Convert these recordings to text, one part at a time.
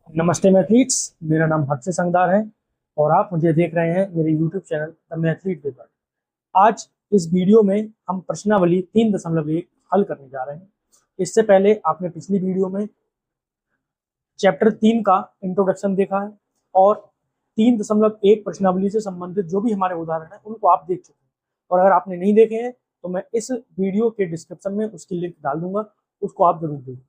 नमस्ते मैथलीट्स। मेरा नाम हर्षित संगदार है और आप मुझे देख रहे हैं मेरे यूट्यूब चैनल द मैथलीट पेपर। आज इस वीडियो में हम प्रश्नावली 3.1 हल करने जा रहे हैं। इससे पहले आपने पिछली वीडियो में चैप्टर 3 का इंट्रोडक्शन देखा है और 3.1 प्रश्नावली से संबंधित जो भी हमारे उदाहरण हैं उनको आप देख चुके हैं। और अगर आपने नहीं देखे हैं तो मैं इस वीडियो के डिस्क्रिप्शन में उसकी लिंक डाल दूंगा, उसको आप जरूर देखें।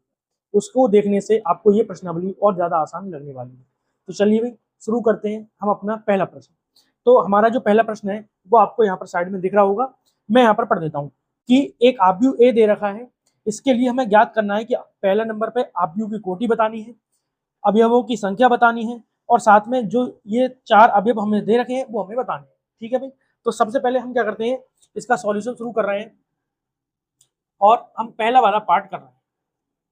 उसको देखने से आपको ये प्रश्नावली और ज्यादा आसान लगने वाली है। तो चलिए भाई शुरू करते हैं हम अपना पहला प्रश्न। तो हमारा जो पहला प्रश्न है वो आपको यहाँ पर साइड में दिख रहा होगा। मैं यहाँ पर पढ़ देता हूँ कि एक आव्यूह ए दे रखा है। इसके लिए हमें ज्ञात करना है कि पहला नंबर पे आव्यूह की कोटि बतानी है, अवयवों की संख्या बतानी है और साथ में जो ये 4 अवयव हमें दे रखे हैं वो हमें बताने हैं। ठीक है भाई। तो सबसे पहले हम क्या करते हैं, इसका सॉल्यूशन शुरू कर रहे हैं और हम पहला वाला पार्ट कर रहे हैं।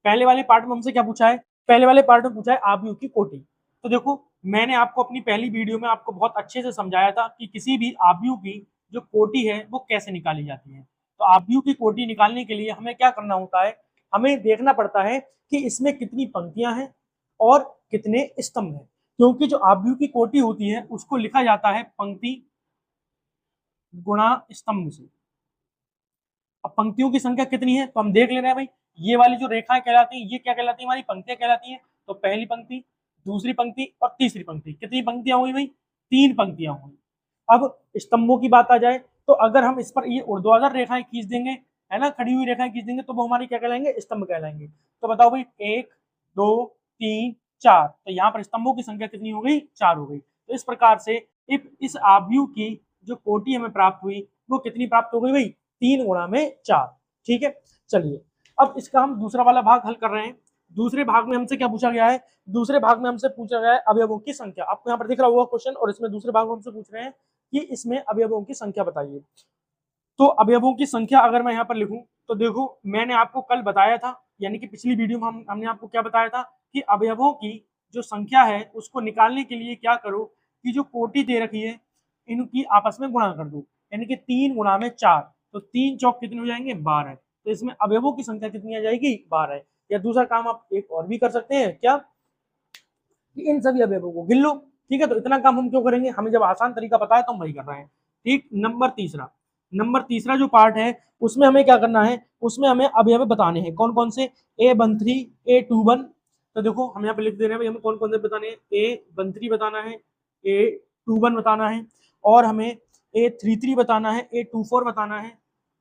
पहले वाले पार्ट में हमसे क्या पूछा है, पहले वाले पार्ट में पूछा है आव्यूह की कोटि। तो देखो मैंने आपको अपनी पहली वीडियो में आपको बहुत अच्छे से समझाया था कि किसी भी आव्यूह की जो कोटि है वो कैसे निकाली जाती है। तो आव्यूह की कोटि निकालने के लिए हमें क्या करना होता है, हमें देखना पड़ता है कि इसमें कितनी पंक्तियां हैं और कितने स्तंभ हैं। क्योंकि जो आव्यूह की कोटि होती है उसको लिखा जाता है पंक्ति गुणा स्तंभ से। अब पंक्तियों की संख्या कितनी है तो हम देख ले रहे हैं भाई। ये वाली जो रेखाएं कहलाती हैं ये क्या कहलाती है, हमारी पंक्तियां कहलाती हैं। तो पहली पंक्ति, दूसरी पंक्ति और तीसरी पंक्ति, कितनी पंक्तियां हुई भाई, 3 पंक्तियां हुई। अब स्तंभों की बात आ जाए तो अगर हम इस पर ये ऊर्ध्वाधर रेखाएं खींच देंगे, है ना, खड़ी हुई रेखाएं खींच देंगे तो वो हमारी क्या कहलाएंगे, स्तंभ कहलाएंगे। तो बताओ भाई 1 2 3 4, तो यहाँ पर स्तंभों की संख्या कितनी हो गई, 4 हो गई। तो इस प्रकार से इस आव्यूह की जो कोटि हमें प्राप्त हुई वो कितनी प्राप्त हो गई भाई, 3 गुणा में 4। ठीक है। चलिए अब इसका हम दूसरा वाला भाग हल कर रहे हैं। दूसरे भाग में हमसे क्या पूछा गया है, दूसरे भाग में हमसे पूछा गया है अवयवों की संख्या। आपको यहाँ पर दिख रहा होगा क्वेश्चन, और इसमें दूसरे भाग में हमसे पूछ रहे हैं कि इसमें अवयवों की संख्या बताइए। तो अवयवों की संख्या अगर मैं यहाँ पर लिखूं तो देखो मैंने आपको कल बताया था, यानी कि पिछली वीडियो में हमने आपको क्या बताया था कि अवयवों की जो संख्या है उसको निकालने के लिए क्या करो कि जो कोटि दे रखी है इनकी आपस में गुणा कर दो, यानी कि 3 गुणा में 4। तो 3 चौक कितने हो जाएंगे, 12। तो इसमें अवयवों की संख्या कितनी आ जाएगी, 12। या दूसरा काम आप एक और भी कर सकते हैं, क्या कि इन सभी अवयवों को गिन लो। ठीक है। तो इतना काम हम क्यों करेंगे, हमें जब आसान तरीका पता है तो हम वही कर रहे हैं। ठीक। नंबर तीसरा जो पार्ट है उसमें हमें क्या करना है, उसमें हमें अवयव बताने हैं। कौन कौन से, A13 A21। तो देखो हम यहाँ पे लिख दे रहे हैं भाई हमें कौन कौन से बताने हैं, A13 बताना है, A21 बताना है और हमें A33 बताना है, A24 बताना है,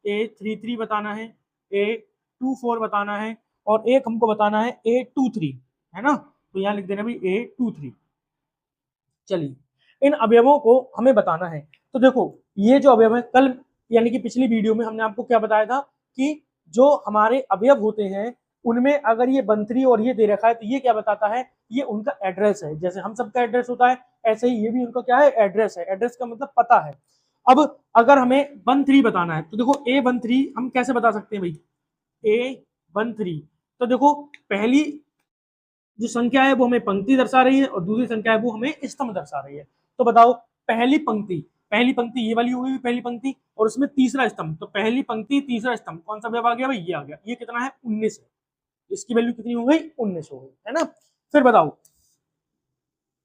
A33 बताना है, A24 बताना है और एक हमको बताना है A23, है ना। तो यहाँ लिख देना भाई A23। चलिए इन अवयवों को हमें बताना है। तो देखो ये जो अवयव है, कल यानी कि पिछली वीडियो में हमने आपको क्या बताया था कि जो हमारे अवयव होते हैं उनमें अगर ये 13 और ये दे रखा है तो ये क्या बताता है, ये उनका एड्रेस है। जैसे हम सबका एड्रेस होता है ऐसे ही ये भी उनका क्या है, एड्रेस है। एड्रेस का मतलब पता है। अब अगर हमें 13 बताना है तो देखो A13 हम कैसे बता सकते हैं भाई, A13। तो देखो पहली जो संख्या है वो हमें पंक्ति दर्शा रही है और दूसरी संख्या है वो हमें स्तंभ दर्शा रही है। तो बताओ पहली पंक्ति ये वाली होगी पहली पंक्ति और उसमें तीसरा स्तंभ। तो पहली पंक्ति तीसरा स्तंभ कौन सा व्यव आ गया भाई, ये आ गया। ये कितना है, 19 है। इसकी वैल्यू कितनी हो गई, 19 हो गई, है ना। फिर बताओ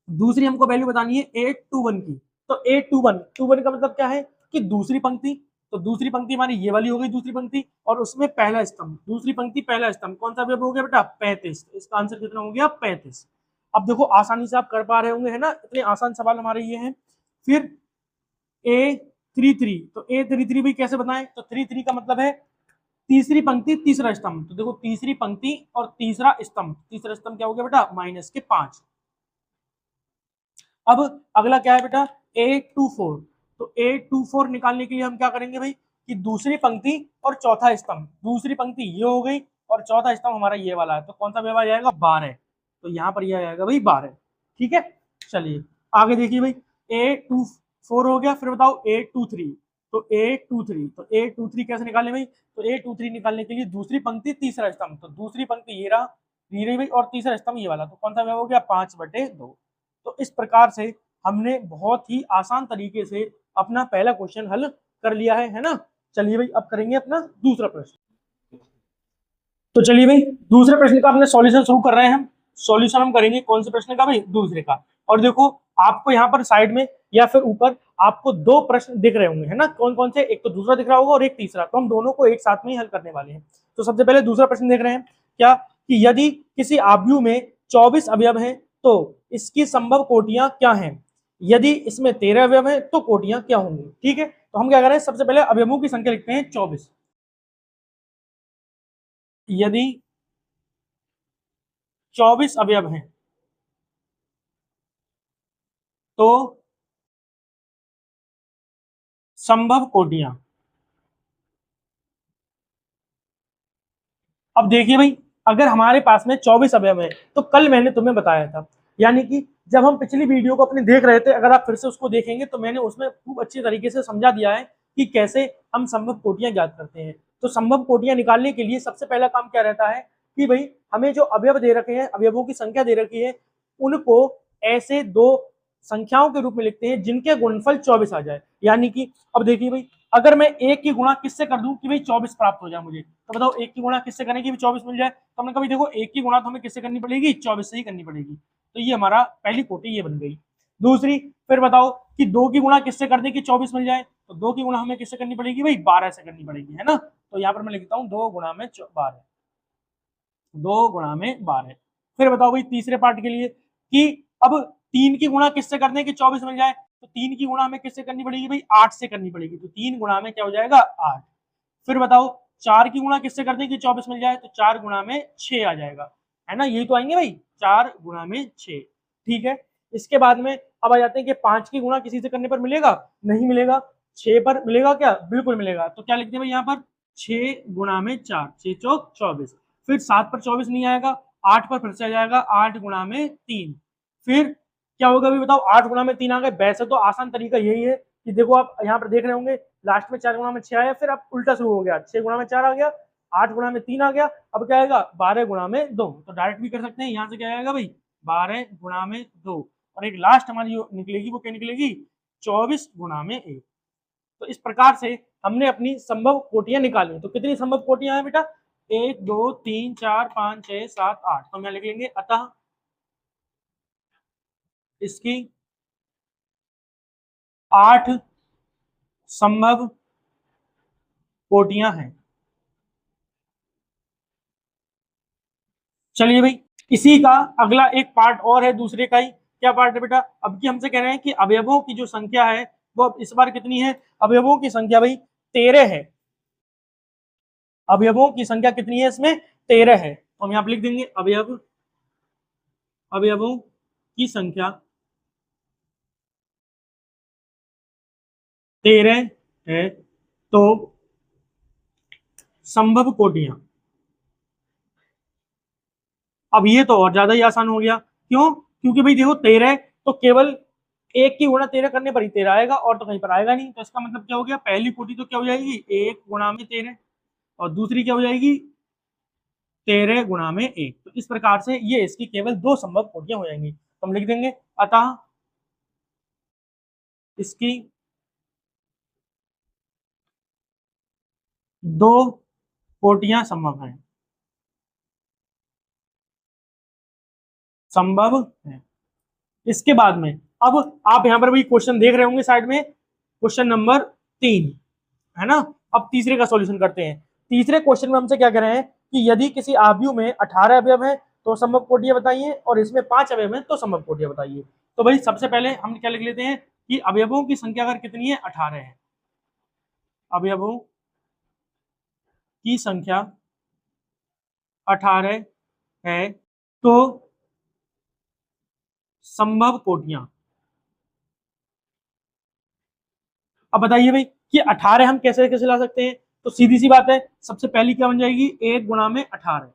दूसरी हमको वैल्यू बतानी है A21 की। तो A21 का मतलब क्या है कि दूसरी पंक्ति। तो दूसरी पंक्ति हमारी ये वाली हो गई दूसरी पंक्ति और उसमें पहला स्तंभ, दूसरी पंक्ति पहला स्तंभ कौन सा व्यव हो गया बेटा, 35। इसका आंसर कितना हो गया, 35। अब देखो आसानी से आप कर पा रहे होंगे, है ना, इतने आसान सवाल हमारे ये हैं। फिर A33, तो A33 भी कैसे बताएं, तो 33 का मतलब है तीसरी पंक्ति तीसरा स्तंभ। तो देखो तीसरी पंक्ति और तीसरा स्तंभ, तीसरा स्तंभ क्या हो गया बेटा, -5। अब अगला क्या है बेटा, A24। तो A24 निकालने के लिए हम क्या करेंगे भाई कि दूसरी पंक्ति और चौथा स्तंभ, दूसरी पंक्ति ये हो गई और चौथा स्तंभ हमारा ये वाला है। तो कौन सा व्यवहार जाएगा, 12। तो यहाँ पर यह आएगा भाई 12। ठीक है। चलिए आगे देखिए भाई, A24 हो गया। फिर बताओ A23। तो A23 कैसे निकालें भाई, तो A23 निकालने के लिए दूसरी पंक्ति तीसरा स्तंभ। तो दूसरी पंक्ति ये रही भाई और तीसरा स्तंभ ये वाला। तो कौन सा व्यवहार हो गया, 5/2। तो इस प्रकार से हमने बहुत ही आसान तरीके से अपना पहला क्वेश्चन हल कर लिया है ना। चलिए भाई अब करेंगे अपना दूसरा प्रश्न। तो चलिए भाई दूसरे प्रश्न का अपने सॉल्यूशन शुरू कर रहे हैं हम। सॉल्यूशन हम करेंगे कौन से प्रश्न का भाई, दूसरे का। और देखो आपको यहाँ पर साइड में या फिर ऊपर आपको दो प्रश्न दिख रहे होंगे, है ना, कौन कौन से, एक तो दूसरा दिख रहा होगा और एक तीसरा, तो हम दोनों को एक साथ में ही हल करने वाले हैं। तो सबसे पहले दूसरा प्रश्न देख रहे हैं क्या, कि यदि किसी आव्यूह में 24 अवयव हैं तो इसकी संभव कोटियां क्या हैं, यदि इसमें 13 अवयव हैं तो कोटियां क्या होंगी। ठीक है, तो हम क्या करें, सबसे पहले अवयवों की संख्या लिखते हैं 24। यदि 24 अवयव हैं तो संभव कोटियां। अब देखिए भाई, अगर हमारे पास में 24 अवयव है तो कल मैंने तुम्हें बताया था, यानी कि जब हम पिछली वीडियो को अपनी देख रहे थे, अगर आप फिर से उसको देखेंगे तो मैंने उसमें खूब अच्छी तरीके से समझा दिया है कि कैसे हम संभव कोटियां ज्ञात करते हैं। तो संभव कोटियां निकालने के लिए सबसे पहला काम क्या रहता है कि भाई हमें जो अवयव दे रखे हैं, अवयवों की संख्या दे रखी है, उनको ऐसे दो संख्याओं के रूप में लिखते हैं जिनके गुणनफल 24 आ जाए। यानी कि अब देखिए भाई, अगर मैं एक की गुणा किससे कर दूं कि भाई 24 प्राप्त हो जाए मुझे, तो बताओ एक की गुणा किससे करें कि 24 मिल जाए। तो हमने कभी देखो एक की गुणा तो हमें किससे करनी पड़ेगी, 24 से ही करनी पड़ेगी। तो ये हमारा पहली कोटि ये बन गई। दूसरी, फिर बताओ कि दो की गुणा किससे कर दे कि 24 मिल जाए, तो दो की गुणा हमें किससे करनी पड़ेगी भाई, 12 से करनी पड़ेगी, है ना। तो यहाँ पर मैं लिखता हूँ 2 गुणा में 12, 2 गुणा में 12। फिर बताओ भाई तीसरे पार्ट के लिए कि अब 3 की गुणा किससे कर दें कि 24 मिल जाए, तो 3 की गुणा हमें किससे करनी पड़ेगी भाई, 8 से करनी पड़ेगी। तो 3 गुणा में क्या हो जाएगा, 8। फिर बताओ 4 की गुणा किससे कर दें कि 24 मिल जाए, तो 4 गुणा में 6 आ जाएगा, है ना, यही तो आएंगे भाई, 4 गुणा में 6। ठीक है, इसके बाद में अब आ जाते हैं कि 5 की गुणा किसी से करने पर मिलेगा, नहीं मिलेगा। 6 पर मिलेगा क्या, बिल्कुल मिलेगा। तो क्या लिखते हैं भाई यहाँ पर, 6 गुणा में 4, 6 चौक 24। फिर 7 पर 24 नहीं आएगा, 8 पर फिर से आ जाएगा, 8 गुणा में 3। फिर क्या होगा अभी बताओ, 8 गुणा में 3 आ गए। वैसे तो आसान तरीका यही है कि देखो आप यहाँ पर देख रहे होंगे, लास्ट में 4 गुणा में 6 आया, फिर अब उल्टा शुरू हो गया, 6 गुणा में 4 आ गया, 8 गुणा में 3 आ गया, अब क्या आएगा 12 गुणा में 2। तो डायरेक्ट भी कर सकते हैं, यहाँ से क्या आएगा भाई 12 गुणा में 2। और एक लास्ट हमारी जो निकलेगी वो क्या निकलेगी, 24 गुणा में 1। तो इस प्रकार से हमने अपनी संभव कोटियां निकाली। तो कितनी संभव कोटियां हैं बेटा, 1 2 3 4 5 6 7 8। तो हम यहाँ लिख लेंगे अतः इसकी 8 संभव कोटियां हैं। चलिए भाई, इसी का अगला एक पार्ट और है दूसरे का ही। क्या पार्ट है बेटा, अब की हमसे कह रहे हैं कि अवयवों की जो संख्या है वो अब इस बार कितनी है, अवयवों की संख्या भाई 13 है। अवयवों की संख्या कितनी है इसमें, 13 है। तो हम यहाँ पर लिख देंगे अवयवों की संख्या 13 है, तो संभव कोटियां। अब ये तो और ज्यादा ही आसान हो गया, क्यों, क्योंकि भाई देखो 13 तो केवल एक की गुणा 13 करने पर ही 13 आएगा, और तो कहीं पर आएगा नहीं। तो इसका मतलब क्या हो गया, पहली कोटि तो क्या हो जाएगी 1 गुणा में 13, और दूसरी क्या हो जाएगी 13 गुणा में 1। तो इस प्रकार से ये इसकी केवल दो संभव कोटियां हो जाएंगी। तो हम लिख देंगे अतः इसकी दो कोटियां संभव है, संभव है। इसके बाद में अब आप यहां पर भी क्वेश्चन देख रहे होंगे साइड में, क्वेश्चन नंबर 3, है ना। अब तीसरे का सॉल्यूशन करते हैं। तीसरे क्वेश्चन में हमसे क्या कह रहे हैं कि यदि किसी आव्यूह में 18 अवयव है तो संभव कोटियां बताइए, और इसमें 5 अवयव है तो संभव कोटियां बताइए। तो भाई सबसे पहले हम क्या लिख लेते हैं कि अवयवों की संख्या अगर कितनी है, 18 है, अवयवों की संख्या 18 है, तो संभव कोटियां। अब बताइए भाई कि 18 हम कैसे कैसे ला सकते हैं। तो सीधी सी बात है, सबसे पहली क्या बन जाएगी, 1 गुणा में 18।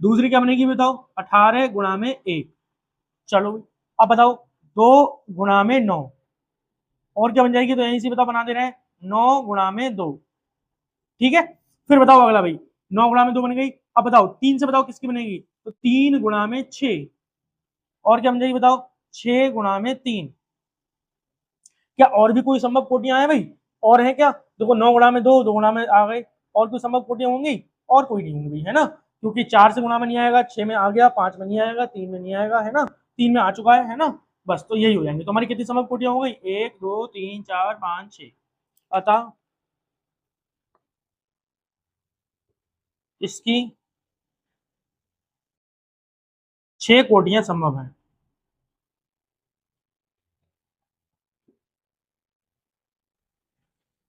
दूसरी क्या बनेगी बताओ, 18 गुणा में 1। चलो अब बताओ 2 गुणा में 9। और क्या बन जाएगी, तो यहीं से बताओ बना दे रहे हैं, 9 गुणा में 2। ठीक है, फिर बताओ अगला भाई, 9 गुणा में 2 बन गई। अब बताओ 3 से बताओ किसकी बनेगी, तो 3 गुणा में 6। और क्या बन जाएगी बताओ, 6 गुणा में 3। क्या और भी कोई संभव कोटियां हैं भाई, और है क्या, देखो 9 गुणा में 2, 2 गुणा में आ गए, और कोई संभव कोटियां होंगी, और कोई नहीं होंगी, है ना। क्योंकि 4 से गुणा में नहीं आएगा, 6 में आ गया, 5 में नहीं आएगा, 3 में नहीं आएगा, है ना, 3 में आ चुका है ना, बस तो यही हो जाएंगे। तो हमारी कितनी समग्र कोटियां हो गई, 1 2 3 4 5 6। अतः इसकी 6 कोटियां संभव हैं।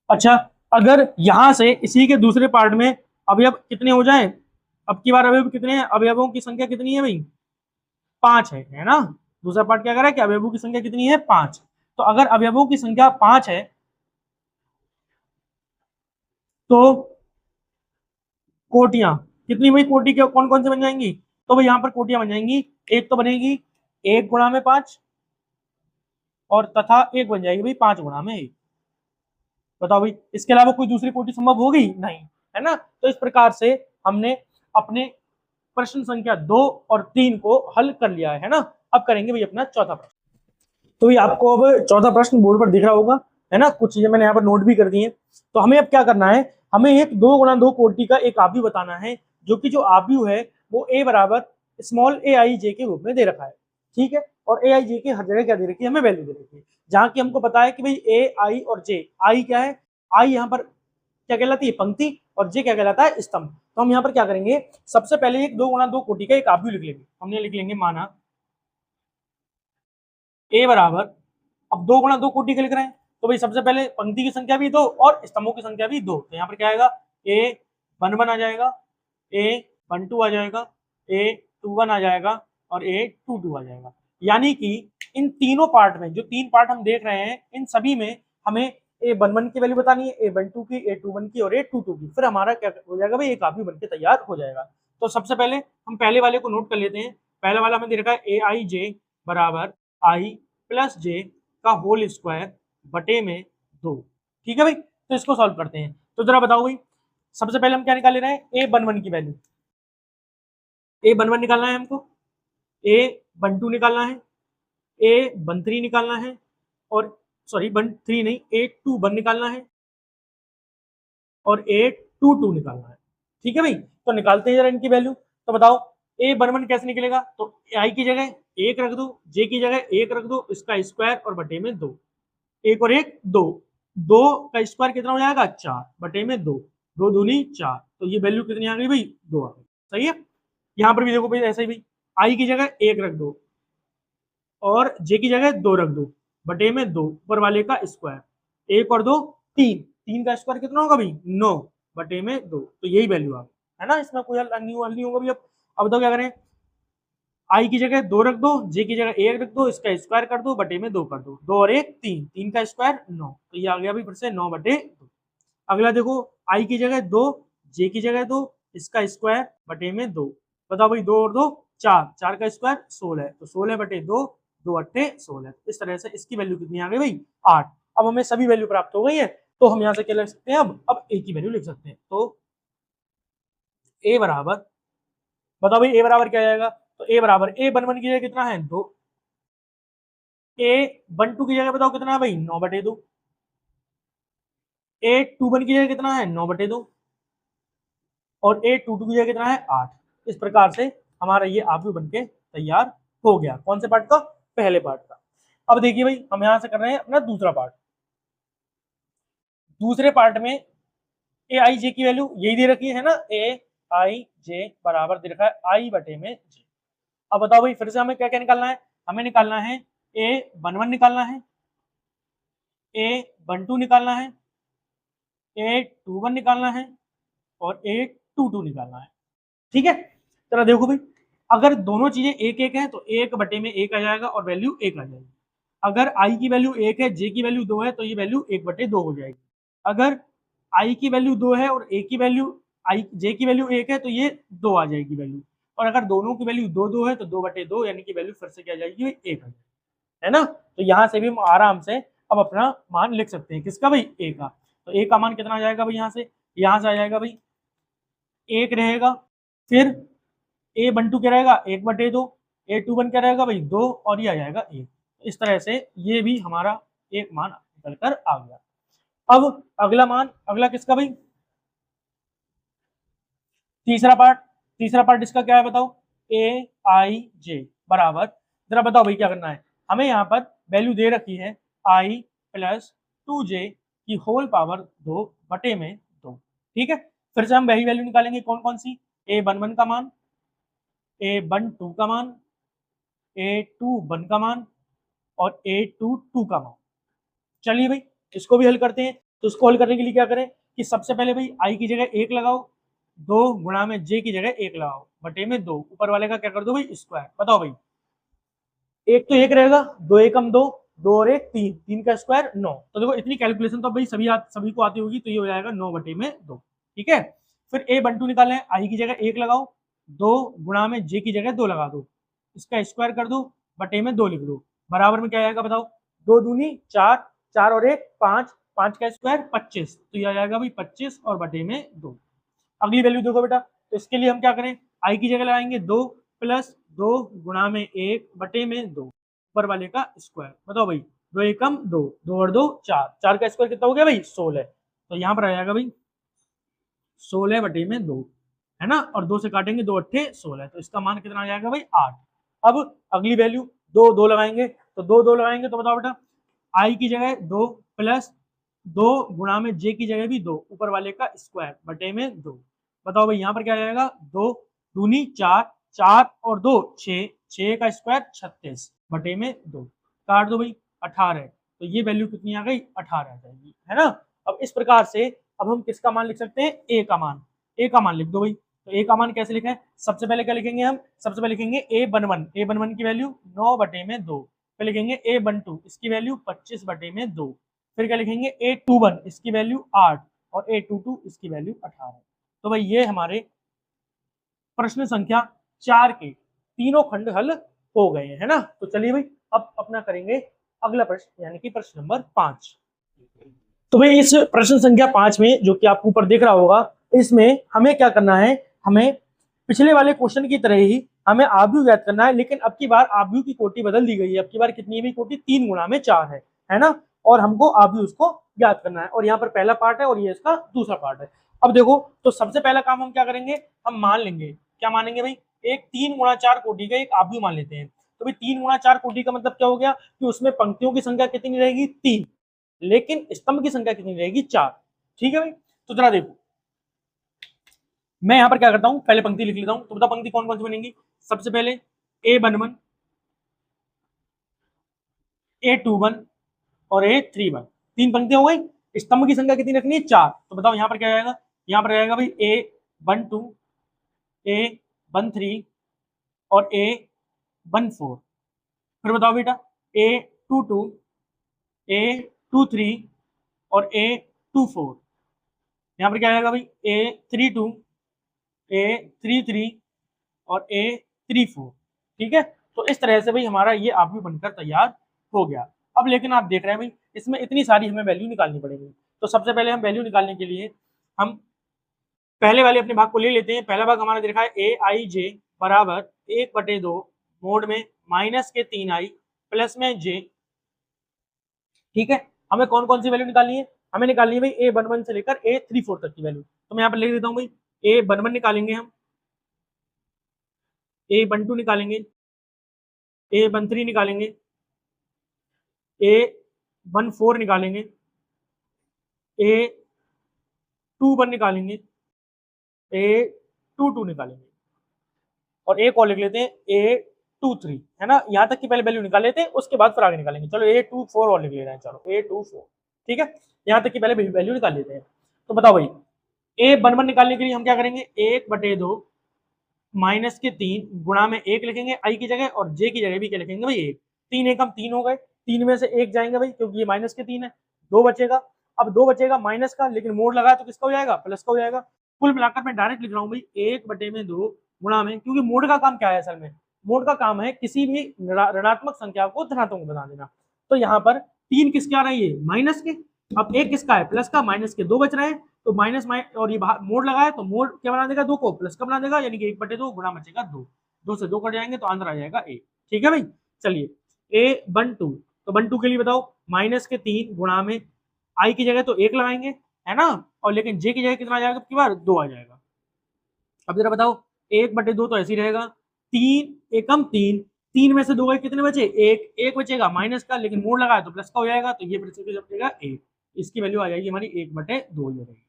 अच्छा, अगर यहां से इसी के दूसरे पार्ट में अवयव कितने हो जाए, अब की बार अवयव कितने हैं, अवयवों की संख्या कितनी है भाई, 5 है ना। दूसरा पार्ट क्या कर रहा है कि अवयवों की संख्या कितनी है, 5। तो अगर अवयवों की संख्या 5 है तो कोटियां कितनी भाई, कोटि के कौन कौन से बन जाएंगी, तो भाई यहाँ पर कोटियां बन जाएंगी। एक तो बनेगी 1 गुणा में 5, और तथा एक बन जाएगी भाई 5 गुणा में 1। बताओ भाई, इसके अलावा कोई दूसरी कोटि संभव होगी नहीं, है ना। तो इस प्रकार से हमने अपने प्रश्न संख्या 2 और 3 को हल कर लिया है ना। अब करेंगे भाई अपना चौथा प्रश्न। तो भाई आपको अब चौथा प्रश्न बोर्ड पर दिख रहा होगा, है ना, कुछ चीजें मैंने यहाँ पर नोट भी कर दी है। तो हमें अब क्या करना है, हमें एक 2 गुणा 2 कोटि का एक आव्यूह बताना है, जो कि जो आव्यूह है वो a बराबर स्मॉल ए आई जे के रूप में दे रखा है, ठीक है। और ए आई जे की हर जगह क्या दे रखी है, हमें वैल्यू दे रखी है, जहाँ की हमको पता है कि भाई ए आई और जे, आई क्या है, आई यहाँ पर क्या कहलाती है, पंक्ति, और जे क्या कहलाता है, स्तंभ। तो हम यहाँ पर क्या करेंगे, सबसे पहले एक 2 गुणा 2 कोटि का एक आव्यूह लिख लेंगे। हमने लिख लेंगे, माना ए बराबर, अब 2 गुणा 2 कोटि का लिख रहे हैं, तो भाई सबसे पहले पंक्ति की संख्या भी 2 और स्तंभों की संख्या भी 2। तो यहाँ पर क्या आएगा, ए 1 1 आ जाएगा, ए 1 2 आ जाएगा, ए 2 1 आ जाएगा, और ए 2 2 आ जाएगा। यानी कि इन तीनों पार्ट में, जो 3 पार्ट हम देख रहे हैं, इन सभी में हमें ए 1 1 की वैल्यू बतानी है, ए 1 2 की, ए 2 1 की, और ए 2 2 की। फिर हमारा क्या हो जाएगा भाई, एक काफी बनके तैयार हो जाएगा। तो सबसे पहले हम पहले वाले को नोट कर लेते हैं। पहला वाला हमें दे रखा है ए आई जे बराबर आई प्लस जे का होल स्क्वायर बटे में 2, ठीक है भाई। तो इसको सॉल्व करते हैं। तो जरा बताओ भाई, सबसे पहले हम क्या निकाल ले रहे हैं, ए 1 1 की वैल्यू, ए 1 1 निकालना है हमको, ए 1 2 निकालना है, ए 1 3 निकालना है, और सॉरी 1 3 नहीं, ए 2 1 निकालना है, और ए 2 2 निकालना है, ठीक है भाई। तो निकालते हैं जरा इनकी वैल्यू। तो बताओ ए 1 1 कैसे निकलेगा, तो आई की जगह 1 रख दो, जे की जगह 1 रख दो, इसका स्क्वायर और बटे में 2, 1 और 1 2, 2 का स्क्वायर कितना हो जाएगा, 4 बटे में 2, 2 दूनी 4। तो ये वैल्यू कितनी आ गई भाई, 2 आ गई, सही है। यहाँ पर भी देखो भाई ऐसे ही भाई, आई की जगह 1 रख दो और जे की जगह 2 रख दो, बटे में 2, ऊपर वाले का स्क्वायर, 1 और 2 3, 3 का स्क्वायर कितना होगा भाई, 9 बटे में 2। तो यही वैल्यू आ गई, है ना। इसमें कोई हल नहीं होगा भाई। अब बताओ क्या करें, आई की जगह 2 रख दो, जे की जगह 1 रख दो, इसका स्क्वायर कर दो, बटे में 2 कर दो, 2 और 1 3, 3 का स्क्वायर 9। तो ये आ गया भाई फिर से 9 बटे 2। अगला देखो, आई की जगह 2, जे की जगह 2, इसका स्क्वायर बटे में 2। बताओ भाई 2 और 2 4, 4 का स्क्वायर 16 है, तो 16 बटे 2, 2 अट्ठे 16। इस तरह से इसकी वैल्यू कितनी आ गई भाई, 8। अब हमें सभी वैल्यू प्राप्त हो गई है, तो हम यहाँ से क्या लिख सकते हैं, अब ए की वैल्यू लिख सकते हैं। तो ए बराबर, बताओ भाई ए बराबर क्या आएगा, तो ए बराबर ए 1 1 की जगह कितना है, 2, ए 1 2 की जगह बताओ कितना है भाई, 9 बटे 2, ए 2 1 की जगह कितना है, 9 बटे 2, और ए 2 2 की जगह कितना है, 8। इस प्रकार से हमारा ये आव्यूह बनके तैयार हो गया। कौन से पार्ट का, पहले पार्ट का। अब देखिए भाई, हम यहाँ से कर रहे हैं अपना दूसरा पार्ट। दूसरे पार्ट में ए आई जे की वैल्यू यही दे रखी है ना, ए आई जे बराबर दे रखा है आई बटे में जे। अब बताओ भाई, फिर से हमें क्या क्या निकालना है, हमें निकालना है ए 1 1 निकालना है, ए 1 2 निकालना है, ए 2 1 निकालना है, और ए 2 2 निकालना है, ठीक है। चलो देखो भाई, अगर दोनों चीजें एक एक है तो 1 बटे में 1 आ जाएगा और वैल्यू 1 आ जाएगी। अगर आई की वैल्यू 1 है, जे की वैल्यू 2 है, तो ये वैल्यू 1 बटे 2 हो जाएगी। अगर आई की वैल्यू 2 है और ए की वैल्यू, आई जे की वैल्यू 1 है, तो ये 2 आ जाएगी वैल्यू। और अगर दोनों की वैल्यू 2 2 है, तो 2 बटे 2 यानी कि वैल्यू फिर से क्या आ जाएगी, 1 आ जाएगी, है ना। तो यहाँ से भी हम आराम से अब अपना मान लिख सकते हैं, किसका भाई, ए का। तो ए का मान कितना आ जाएगा भाई, यहाँ से आ जाएगा भाई 1 रहेगा, फिर ए 1 2 क्या रहेगा, 1 बटे 2, ए 2 1 क्या रहेगा भाई, 2, और ये आ जाएगा 1। इस तरह से ये भी हमारा एक मान निकल कर आ गया। अब अगला मान, अगला किसका भाई, तीसरा पार्ट। तीसरा पार्ट इसका क्या है बताओ, ए आई जे बराबर, जरा बताओ भाई क्या करना है, हमें यहाँ पर वैल्यू दे रखी है आई प्लस 2j की होल पावर 2 बटे में 2। ठीक है, फिर से हम वही वैल्यू निकालेंगे, कौन कौन सी, a11 का मान, a12 का मान, a21 का मान और a22 का मान। चलिए भाई इसको भी हल करते हैं। तो इसको हल करने के लिए क्या करें कि सबसे पहले भाई आई की जगह 1 लगाओ, 2 गुणा में जे की जगह 1 लगाओ बटे में 2, ऊपर वाले का क्या कर दो भाई स्क्वायर। बताओ भाई, एक तो एक रहेगा, 2 एकम 2, 2 और 1 3, 3 का स्क्वायर 9। तो देखो इतनी कैलकुलेशन तो भाई सभी को आती होगी, तो ये हो जाएगा 9 बटे में 2। ठीक है, फिर a12 निकालना है, आई की जगह 1 लगाओ, 2 गुणा में जे की जगह 2 लगा दो, इसका स्क्वायर कर दो बटे में 2 लिख दो, बराबर में क्या आएगा बताओ, 2 दूनी 4, 4 और 1 5, 5 का स्क्वायर 25, तो ये आ जाएगा भाई 25 और बटे में 2। अगली वैल्यू देखो बेटा, तो इसके लिए हम क्या करें, आई की जगह लगाएंगे 2 प्लस 2 गुणा में 1 बटे में 2, ऊपर वाले का स्क्वायर। बताओ भाई, 2 एकम 2, 2 और 2 4, 4 का स्क्वायर कितना हो गया भाई 16, तो यहाँ पर आ जाएगा भाई 16 बटे में 2, है ना, और 2 से काटेंगे 2 अट्ठे 16, तो इसका मान कितना आ जाएगा भाई 8। अब अगली वैल्यू 2 2 लगाएंगे, तो 2 2 लगाएंगे तो बताओ बेटा, आई की जगह 2 प्लस 2 गुणा में जे की जगह भी 2, ऊपर वाले का स्क्वायर बटे में 2। बताओ भाई यहाँ पर क्या आ जाएगा, 2 दूनी 4, 4 और 2 6, 6 का स्क्वायर 36 बटे में 2, काट दो भाई 18, तो ये वैल्यू कितनी आ गई 18 आ जाएगी, है ना। अब इस प्रकार से अब हम किसका मान लिख सकते हैं, ए का मान, ए का मान लिख दो भाई। तो ए का मान कैसे लिखें, सबसे पहले क्या लिखेंगे हम, सबसे पहले लिखेंगे a11 की वैल्यू 9 बटे में 2, फिर लिखेंगे a12 इसकी वैल्यू 25 बटे में 2, फिर क्या लिखेंगे a21 इसकी वैल्यू 8 और a22 इसकी वैल्यू 18। तो भाई ये हमारे प्रश्न संख्या 4 के तीनों खंड हल हो गए हैं, है ना। तो चलिए भाई अब अपना करेंगे अगला प्रश्न, यानी कि प्रश्न नंबर 5। तो भाई इस प्रश्न संख्या 5 में जो कि आपको ऊपर दिख रहा होगा, इसमें हमें क्या करना है, हमें पिछले वाले क्वेश्चन की तरह ही हमें आव्यूह ज्ञात करना है, लेकिन अब की बार आव्यूह की कोटि बदल दी गई है। अब की बार कितनी भी कोटि 3 गुणा में 4 है ना, और हमको आव्यूह उसको ज्ञात करना है, और यहाँ पर पहला पार्ट है और ये इसका दूसरा पार्ट है। अब देखो, तो सबसे पहला काम हम क्या करेंगे, हम मान लेंगे, क्या मानेंगे भाई, एक 3 गुणा 4 कोटि का एक आव्यूह मान लेते हैं। तो भाई 3 गुणा 4 कोटि का मतलब क्या हो गया कि उसमें पंक्तियों की संख्या कितनी रहेगी 3, लेकिन स्तंभ की संख्या कितनी रहेगी 4। ठीक है भाई, तो जरा देखो मैं यहाँ पर क्या करता हूँ, पहले पंक्ति लिख लेता हूँ। तो बताओ पंक्ति कौन कौन सी बनेगी, सबसे पहले a11 a21 और a31, 3 पंक्ति हो गई। स्तंभ की संख्या कितनी रखनी है 4, तो बताओ यहाँ पर क्या आएगा, यहाँ पर आएगा भाई a12 a13 और a14, फिर बताओ बेटा a22 a23 और a24, यहाँ पर क्या आएगा भाई a32 a33 और a34। ठीक है, तो इस तरह से भाई हमारा ये आव्यूह बनकर तैयार हो गया। अब लेकिन आप देख रहे हैं भाई इसमें इतनी सारी हमें वैल्यू निकालनी पड़ेगी। तो सबसे पहले हम वैल्यू निकालने के लिए हम पहले वाले अपने भाग को ले लेते हैं। पहला भाग हमारा देखा है ए आई जे बराबर 1/2 मोड में माइनस के 3i प्लस में j। ठीक है, हमें कौन कौन सी वैल्यू निकालनी है, हमें निकालनी है भाई a11 से लेकर a34 तक की वैल्यू। तो मैं यहाँ पर लिख देता हूँ भाई, a11 निकालेंगे हम, a12 निकालेंगे, a13 निकालेंगे, a14 निकालेंगे, a21 निकालेंगे, a22 निकालेंगे, और एक और लिख लेते हैं a23, है ना। यहाँ तक की पहले वैल्यू निकाल लेते हैं, उसके बाद फिर आगे निकालेंगे। चलो a24 और लिख ले रहे हैं, चलो a24। ठीक है, यहाँ तक की पहले वैल्यू निकाल लेते हैं। तो बताओ भाई a11 निकालने के लिए हम क्या करेंगे, 1/2 माइनस के 3 गुणा में 1 लिखेंगे आई की जगह, और जे की जगह भी क्या लिखेंगे भाई 1। 3 एकम 3 हो गए, 3 में से 1 जाएंगे भाई क्योंकि ये माइनस के 3 है, 2 बचेगा। अब 2 बचेगा माइनस का, लेकिन मोड लगाया तो किसका हो जाएगा, प्लस का हो जाएगा। कुल मिलाकर मैं डायरेक्ट लिख रहा हूँ भाई 1/2 गुणा में, क्योंकि मोड का काम क्या है, असल में मोड का काम है किसी भी ऋणात्मक संख्या को धनात्मक बना देना। तो यहाँ पर 3 किसके आ रही है, माइनस के, अब 1 किसका है, प्लस का, माइनस के 2 बच रहे हैं, तो माइनस और ये मोड लगाया तो मोड क्या बना देगा, 2 को प्लस का बना देगा, यानी कि 1/2 गुणा बचेगा 2, 2 से 2 कट जाएंगे तो आंसर आ जाएगा a। ठीक है भाई, चलिए a12, तो 12 के लिए बताओ माइनस के 3 गुणा में आई की जगह तो 1 लगाएंगे, है ना, और लेकिन जे की जगह कितना आ जाएगा, की बार 2 आ जाएगा। अब जरा बताओ 1/2 तो ऐसे ही रहेगा, 3 एकम 3, 3 में से 2 गए कितने बचे, एक, एक बचेगा माइनस का, लेकिन मोड़ लगाया तो प्लस का हो जाएगा, तो ये फिर से बचेगा 1, इसकी वैल्यू आ जाएगी हमारी 1/2 ये रहेगी।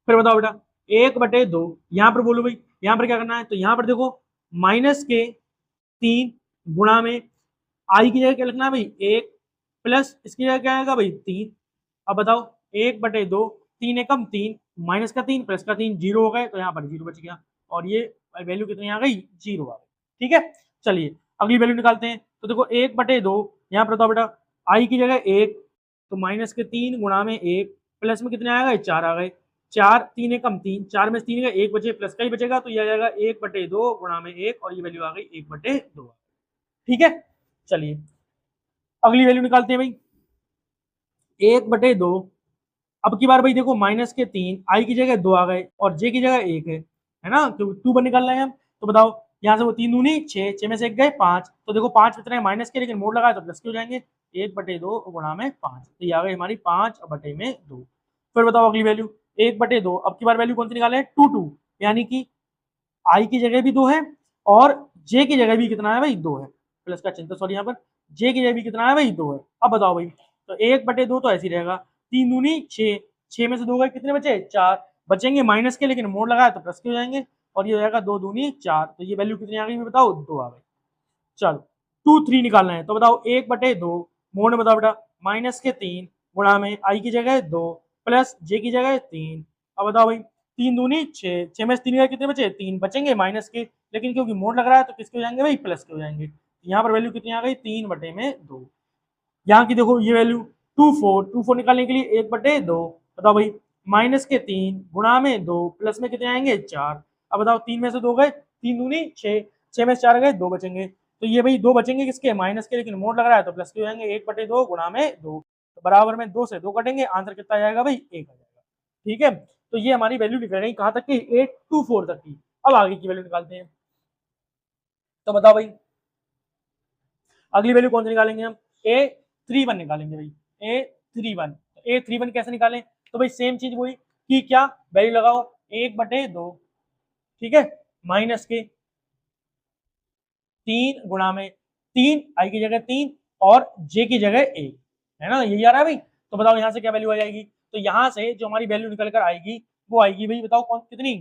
फिर बताओ बेटा 1/2 यहाँ पर बोलो भाई, यहाँ पर क्या करना है, तो यहाँ पर देखो माइनस के 3 गुणा में आई की जगह क्या लिखना है भाई 1 प्लस इसकी जगह क्या आएगा भाई 3। अब बताओ 1/2, 3 एकम 3 माइनस का 3 प्लस का 3 जीरो हो गए, तो यहाँ पर जीरो बच गया और ये वैल्यू कितनी आ गई, जीरो आ गई। ठीक है, चलिए अगली वैल्यू निकालते हैं। तो देखो 1/2 यहाँ पर बताओ बेटा आई की जगह 1, तो माइनस के 3 गुणा में 1 प्लस में कितने आ गए 4 आ गए, 4 3 एकम 3, 4 में से 3 गए 1 बचे, प्लस का ही बचेगा, तो ये आ जाएगा 1/2 गुणा में 1 और ये वैल्यू आ गई 1/2। ठीक है, चलिए अगली वैल्यू निकालते हैं भाई 1/2। अब की बार भाई देखो माइनस के 3 आई की जगह 2 आ गए और जे की जगह 1 है ना, तो 2 पर निकाल रहे हैं हम। तो बताओ यहाँ से वो 3 दूनी 6, 6 में से 1 गए 5, तो देखो 5 कितने माइनस के, लेकिन मोड़ लगाए तो प्लस के हो जाएंगे, 1/2 गुणा में 5, तो ये आ गई हमारी 5/2। फिर बताओ अगली वैल्यू 1/2, अब की बार वैल्यू कौन सी निकाले 2 यानी कि आई की जगह भी 2 है और जे की जगह भी कितना है भाई 2 है, प्लस का चिन्ह, सॉरी यहाँ पर जे की जगह भी कितना है भाई 2 है। अब बताओ भाई तो 1/2 तो ऐसे ही रहेगा, 3 दूनी 6, 6 में से 2 गए कितने बचे 4 बचेंगे माइनस के, लेकिन मोड़ लगाया तो प्लस के हो जाएंगे और ये हो जाएगा 2 दूनी 4, तो ये वैल्यू कितनी आ गई बताओ 2 आ गई। चलो 2 3 निकालना है, तो बताओ 1/2 मोड़ में बताओ बेटा माइनस के 3 गुणा में आई की जगह 2 प्लस जे की जगह 3। अब बताओ भाई 3 दूनी 6, 6 में से 3 गए कितने बचे 3 बचेंगे माइनस के, लेकिन क्योंकि मोड़ लग रहा है तो किसके हो जाएंगे भाई प्लस के हो जाएंगे, यहाँ पर वैल्यू कितनी आ गई 3/2। यहाँ की देखो ये वैल्यू 2 4 निकालने के लिए 1/2 बताओ भाई माइनस के 3 गुणा में 2 प्लस में कितने आएंगे 4। अब बताओ 3 में से 2 गए 3 दूनी 6, 6 में से 4 गए 2 बचेंगे, तो ये भाई 2 बचेंगे किसके माइनस के, लेकिन मोड़ लग रहा है तो प्लस के हो जाएंगे, 1/2 गुणा में 2, तो बराबर में 2 से 2 कटेंगे, आंसर कितना आ जाएगा भाई 1 आ जाएगा। ठीक है, तो ये हमारी वैल्यू लिख रही कहाँ तक की 824 तक की। अब आगे की वैल्यू निकालते हैं, तो बताओ भाई अगली वैल्यू कौन सी निकालेंगे हम, A31 निकालेंगे भाई, A31। A31 कैसे निकालें, तो भाई सेम चीज वही कि क्या वैल्यू लगाओ 1/2, ठीक है, माइनस के 3 गुणा में 3 आई की जगह 3 और जे की जगह 1 है ना, यही आ रहा है भाई। तो बताओ यहाँ से क्या वैल्यू आ जाएगी, तो यहाँ से जो हमारी वैल्यू निकल कर आएगी वो आएगी भाई बताओ कौन कितनी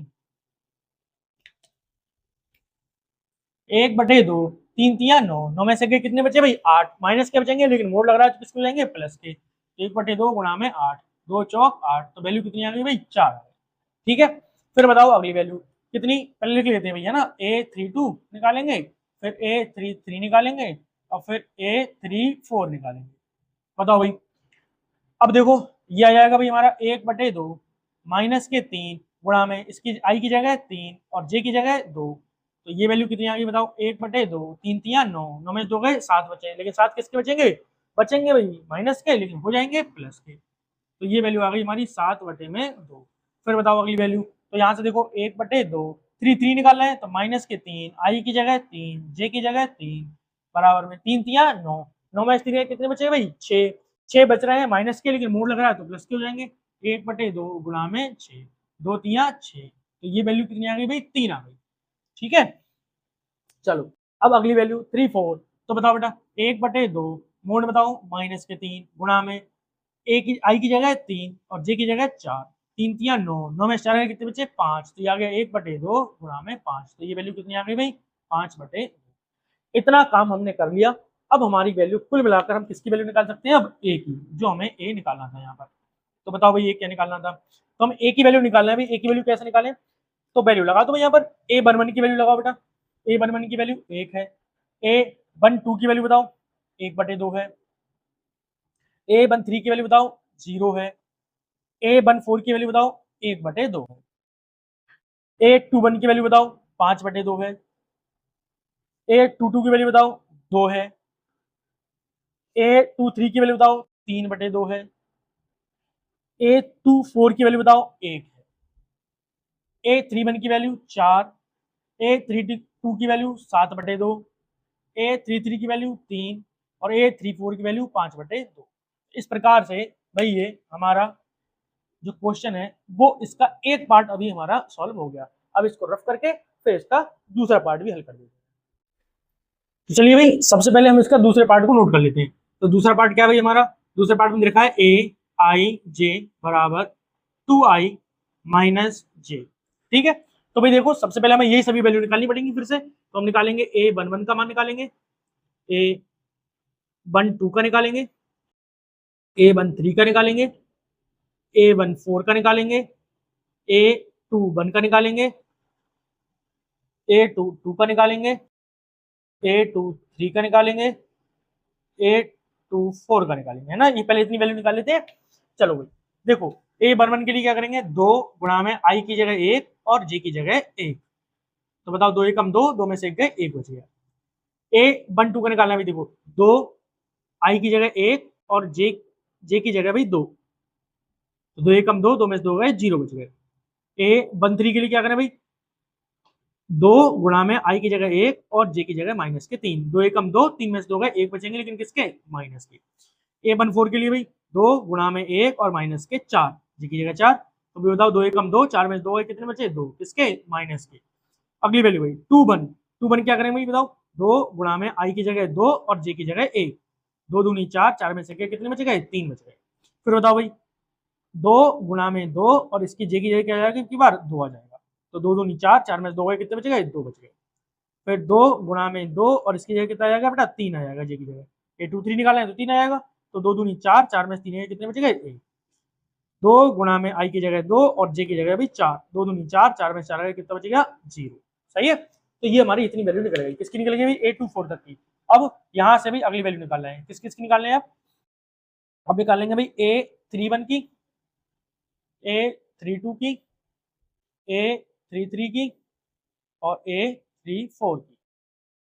1/2, 3 3 9, 9 में से कितने बचे भाई 8, माइनस के बचेंगे लेकिन मोड़ लग रहा है तो किसको जाएंगे प्लस के, 1/2 गुणा में 8, 2 चौक 8, तो वैल्यू कितनी आ गई भाई 4। ठीक है, फिर बताओ अगली वैल्यू कितनी, पहले लिख लेते हैं भैया ना, A32 निकालेंगे, फिर A33 निकालेंगे और फिर A34 निकालेंगे। बताओ भाई अब देखो ये आ जाएगा भाई हमारा 1/2 माइनस के 3 गुणा में इसकी आई की जगह 3 और जे की जगह 2, तो ये वैल्यू कितनी आ गई बताओ 1/2, 3 3 9, 9 में 2 गए 7 बचे, लेकिन 7 किसके बचेंगे बचेंगे भाई माइनस के, लेकिन हो जाएंगे प्लस के, तो ये वैल्यू आ गई हमारी 7/2। फिर बताओ अगली वैल्यू, तो यहाँ से देखो 1/2 3 निकालना है, तो माइनस के 3 आई की जगह 3 जे की जगह 3 बराबर में 3 3 9, 9 में 3 कितने बचे भाई 6, 6 बच रहे हैं माइनस के, लेकिन मोड़ लग रहा है तो प्लस के हो जाएंगे, 1/2 गुणा में 6, 2 3 6, तो ये वैल्यू कितनी आ गई भाई 3 आ गई। ठीक है, चलो अब अगली वैल्यू 3 4, तो बताओ बेटा 1/2 मोड़ बताओ माइनस के 3 गुणा में ए की आई की जगह 3 और जे की जगह 4, 3 3 9, 9 में 4 कितने बचे 5, तो ये आ गया 1/2 गुणा में 5, तो ये वैल्यू कितनी आ गई भाई 5/2। इतना काम हमने कर लिया। अब हमारी वैल्यू कुल मिलाकर हम किसकी वैल्यू निकाल सकते हैं, अब ए की, जो हमें ए निकालना था यहाँ पर। तो बताओ भाई ये क्या निकालना था, तो हम ए की वैल्यू निकालना है भाई, ए की वैल्यू कैसे निकालें, तो वैल्यू लगा दो यहाँ पर, A11 की वैल्यू लगाओ बेटा, A11 की वैल्यू 1 है, A12 की वैल्यू बताओ 1/2 है, A13 की वैल्यू बताओ 0 है, A14 की वैल्यू बताओ 1/2 है, A21 की वैल्यू बताओ 5/2 है, A22 की वैल्यू बताओ 2 है, A23 की वैल्यू बताओ 3/2 है, A24 की वैल्यू बताओ 1 है, A31 की वैल्यू 4, A32 की वैल्यू 7/2, A33 की वैल्यू 3 और A34 की वैल्यू 5/2। इस प्रकार से भाई ये हमारा जो क्वेश्चन है वो इसका एक पार्ट अभी हमारा सॉल्व हो गया। अब इसको रफ करके फिर इसका दूसरा पार्ट भी हल कर देते हैं। तो चलिए भाई, सबसे पहले हम इसका दूसरे पार्ट को नोट कर लेते हैं। तो दूसरा पार्ट क्या है भाई हमारा? दूसरे पार्ट में लिखा है ए आई जे बराबर 2i माइनस जे। ठीक है, तो भाई देखो सबसे पहले हमें यही सभी वैल्यू निकालनी पड़ेंगी फिर से। तो हम निकालेंगे a11 का मान निकालेंगे, a12 का निकालेंगे, a13 का निकालेंगे, a14 का निकालेंगे, a21 का निकालेंगे, a22 का निकालेंगे, a23 का निकालेंगे, a24 का निकालेंगे, है ना। ये पहले इतनी वैल्यू निकाल लेते हैं। चलो भाई देखो, a11 के लिए क्या करेंगे, 2 गुणा में i की जगह 1 और j की जगह 1। तो बताओ 2 एकम 2, 2 में से 1 गए, 1 बच गया। a12 का निकालना भी देखो, 2 i की जगह 1 और j की जगह भी 2, तो 2 एकम 2, 2 में से 2 गए, 0 बच गए। a13 के लिए क्या करें भाई, 2 गुणा में i की जगह 1 और j की जगह माइनस के 3, 2 एकम 2, 3 में से 2 गए, 1 बचेंगे, लेकिन किसके, माइनस के। a14 के लिए भाई 2 गुणा में 1 और माइनस के 4, j की जगह 4, तो भी बताओ 2 एकम 2, 4 में से 2 गए, कितने बचे, 2, किसके, माइनस के। अगली वैल्यू भाई 2 क्या करेंगे भाई, बताओ 2 गुणा में i की जगह 2 और j की जगह 1, 2 दूनी 4, 4 में से कितने बच गए, 3 बच गए। फिर बताओ भाई 2 गुणा में 2 और इसकी j की जगह क्या आ जाएगा, की बार 2 आ जाएगा, तो 2 दूनी 4, 4 में से 2 गए, कितने बच गए, 2 बच गए। फिर 2 गुणा में 2 और इसकी जगह कितना आ जाएगा बेटा, 3 आ जाएगा j की जगह। a23 निकालना है तो 3 आ जाएगा, तो 2 दूनी 4, 4 में से 3 कितने बच गए, 1। 2 गुणा में i की जगह 2 और j की जगह भी 4, 2 दूनी 4, 4 में से 4 कितना बचेगा, 0। सही है, तो ये हमारी इतनी वैल्यू निकल गई, किसकी निकल गई भाई, a24 तक की। अब यहाँ से भी अगली वैल्यू निकालना है, किस किसकी निकालना है अब निकालेंगे भाई a31 की, a32 की, a33 की और a34 की।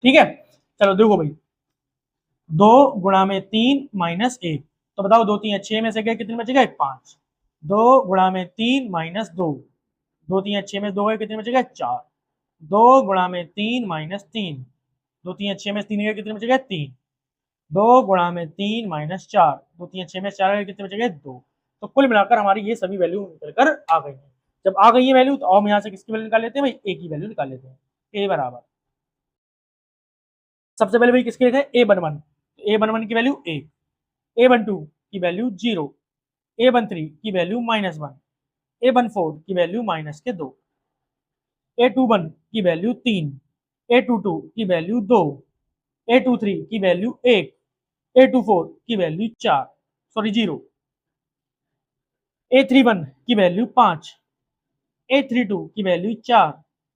ठीक है, चलो देखो भाई 2 गुणा में 3 माइनस 1, तो बताओ 2 3 6 में से गए, कितने बचे गए, 5। 2 गुणा में 3 माइनस 2, 2 3 6 में 2 गए, कितने बचे गए, 4। 2 गुणा में 3 माइनस 3, 2 3 6 में 3 गए, कितने बचे गए, 3। 2 गुणा में 3 माइनस 4, 2 3 6 में 4 गए, कितने बचे गए, 2। तो कुल मिलाकर हमारी ये सभी वैल्यू निकलकर आ गई है। जब आ गई है वैल्यू, तो हम यहाँ से किसकी वैल्यू निकाल लेते हैं भाई, ए की वैल्यू निकाल लेते हैं। ए बराबर, सबसे पहले भाई किसके लिखा है, a11, a11 की वैल्यू 1, a12 की वैल्यू 0, a13 की वैल्यू -1, a14 की वैल्यू माइनस के 2, a21 की वैल्यू 3, a22 की वैल्यू 2, a23 की वैल्यू 1, a24 की वैल्यू 4, सॉरी 0, a31 की वैल्यू 5, a32 की वैल्यू 4,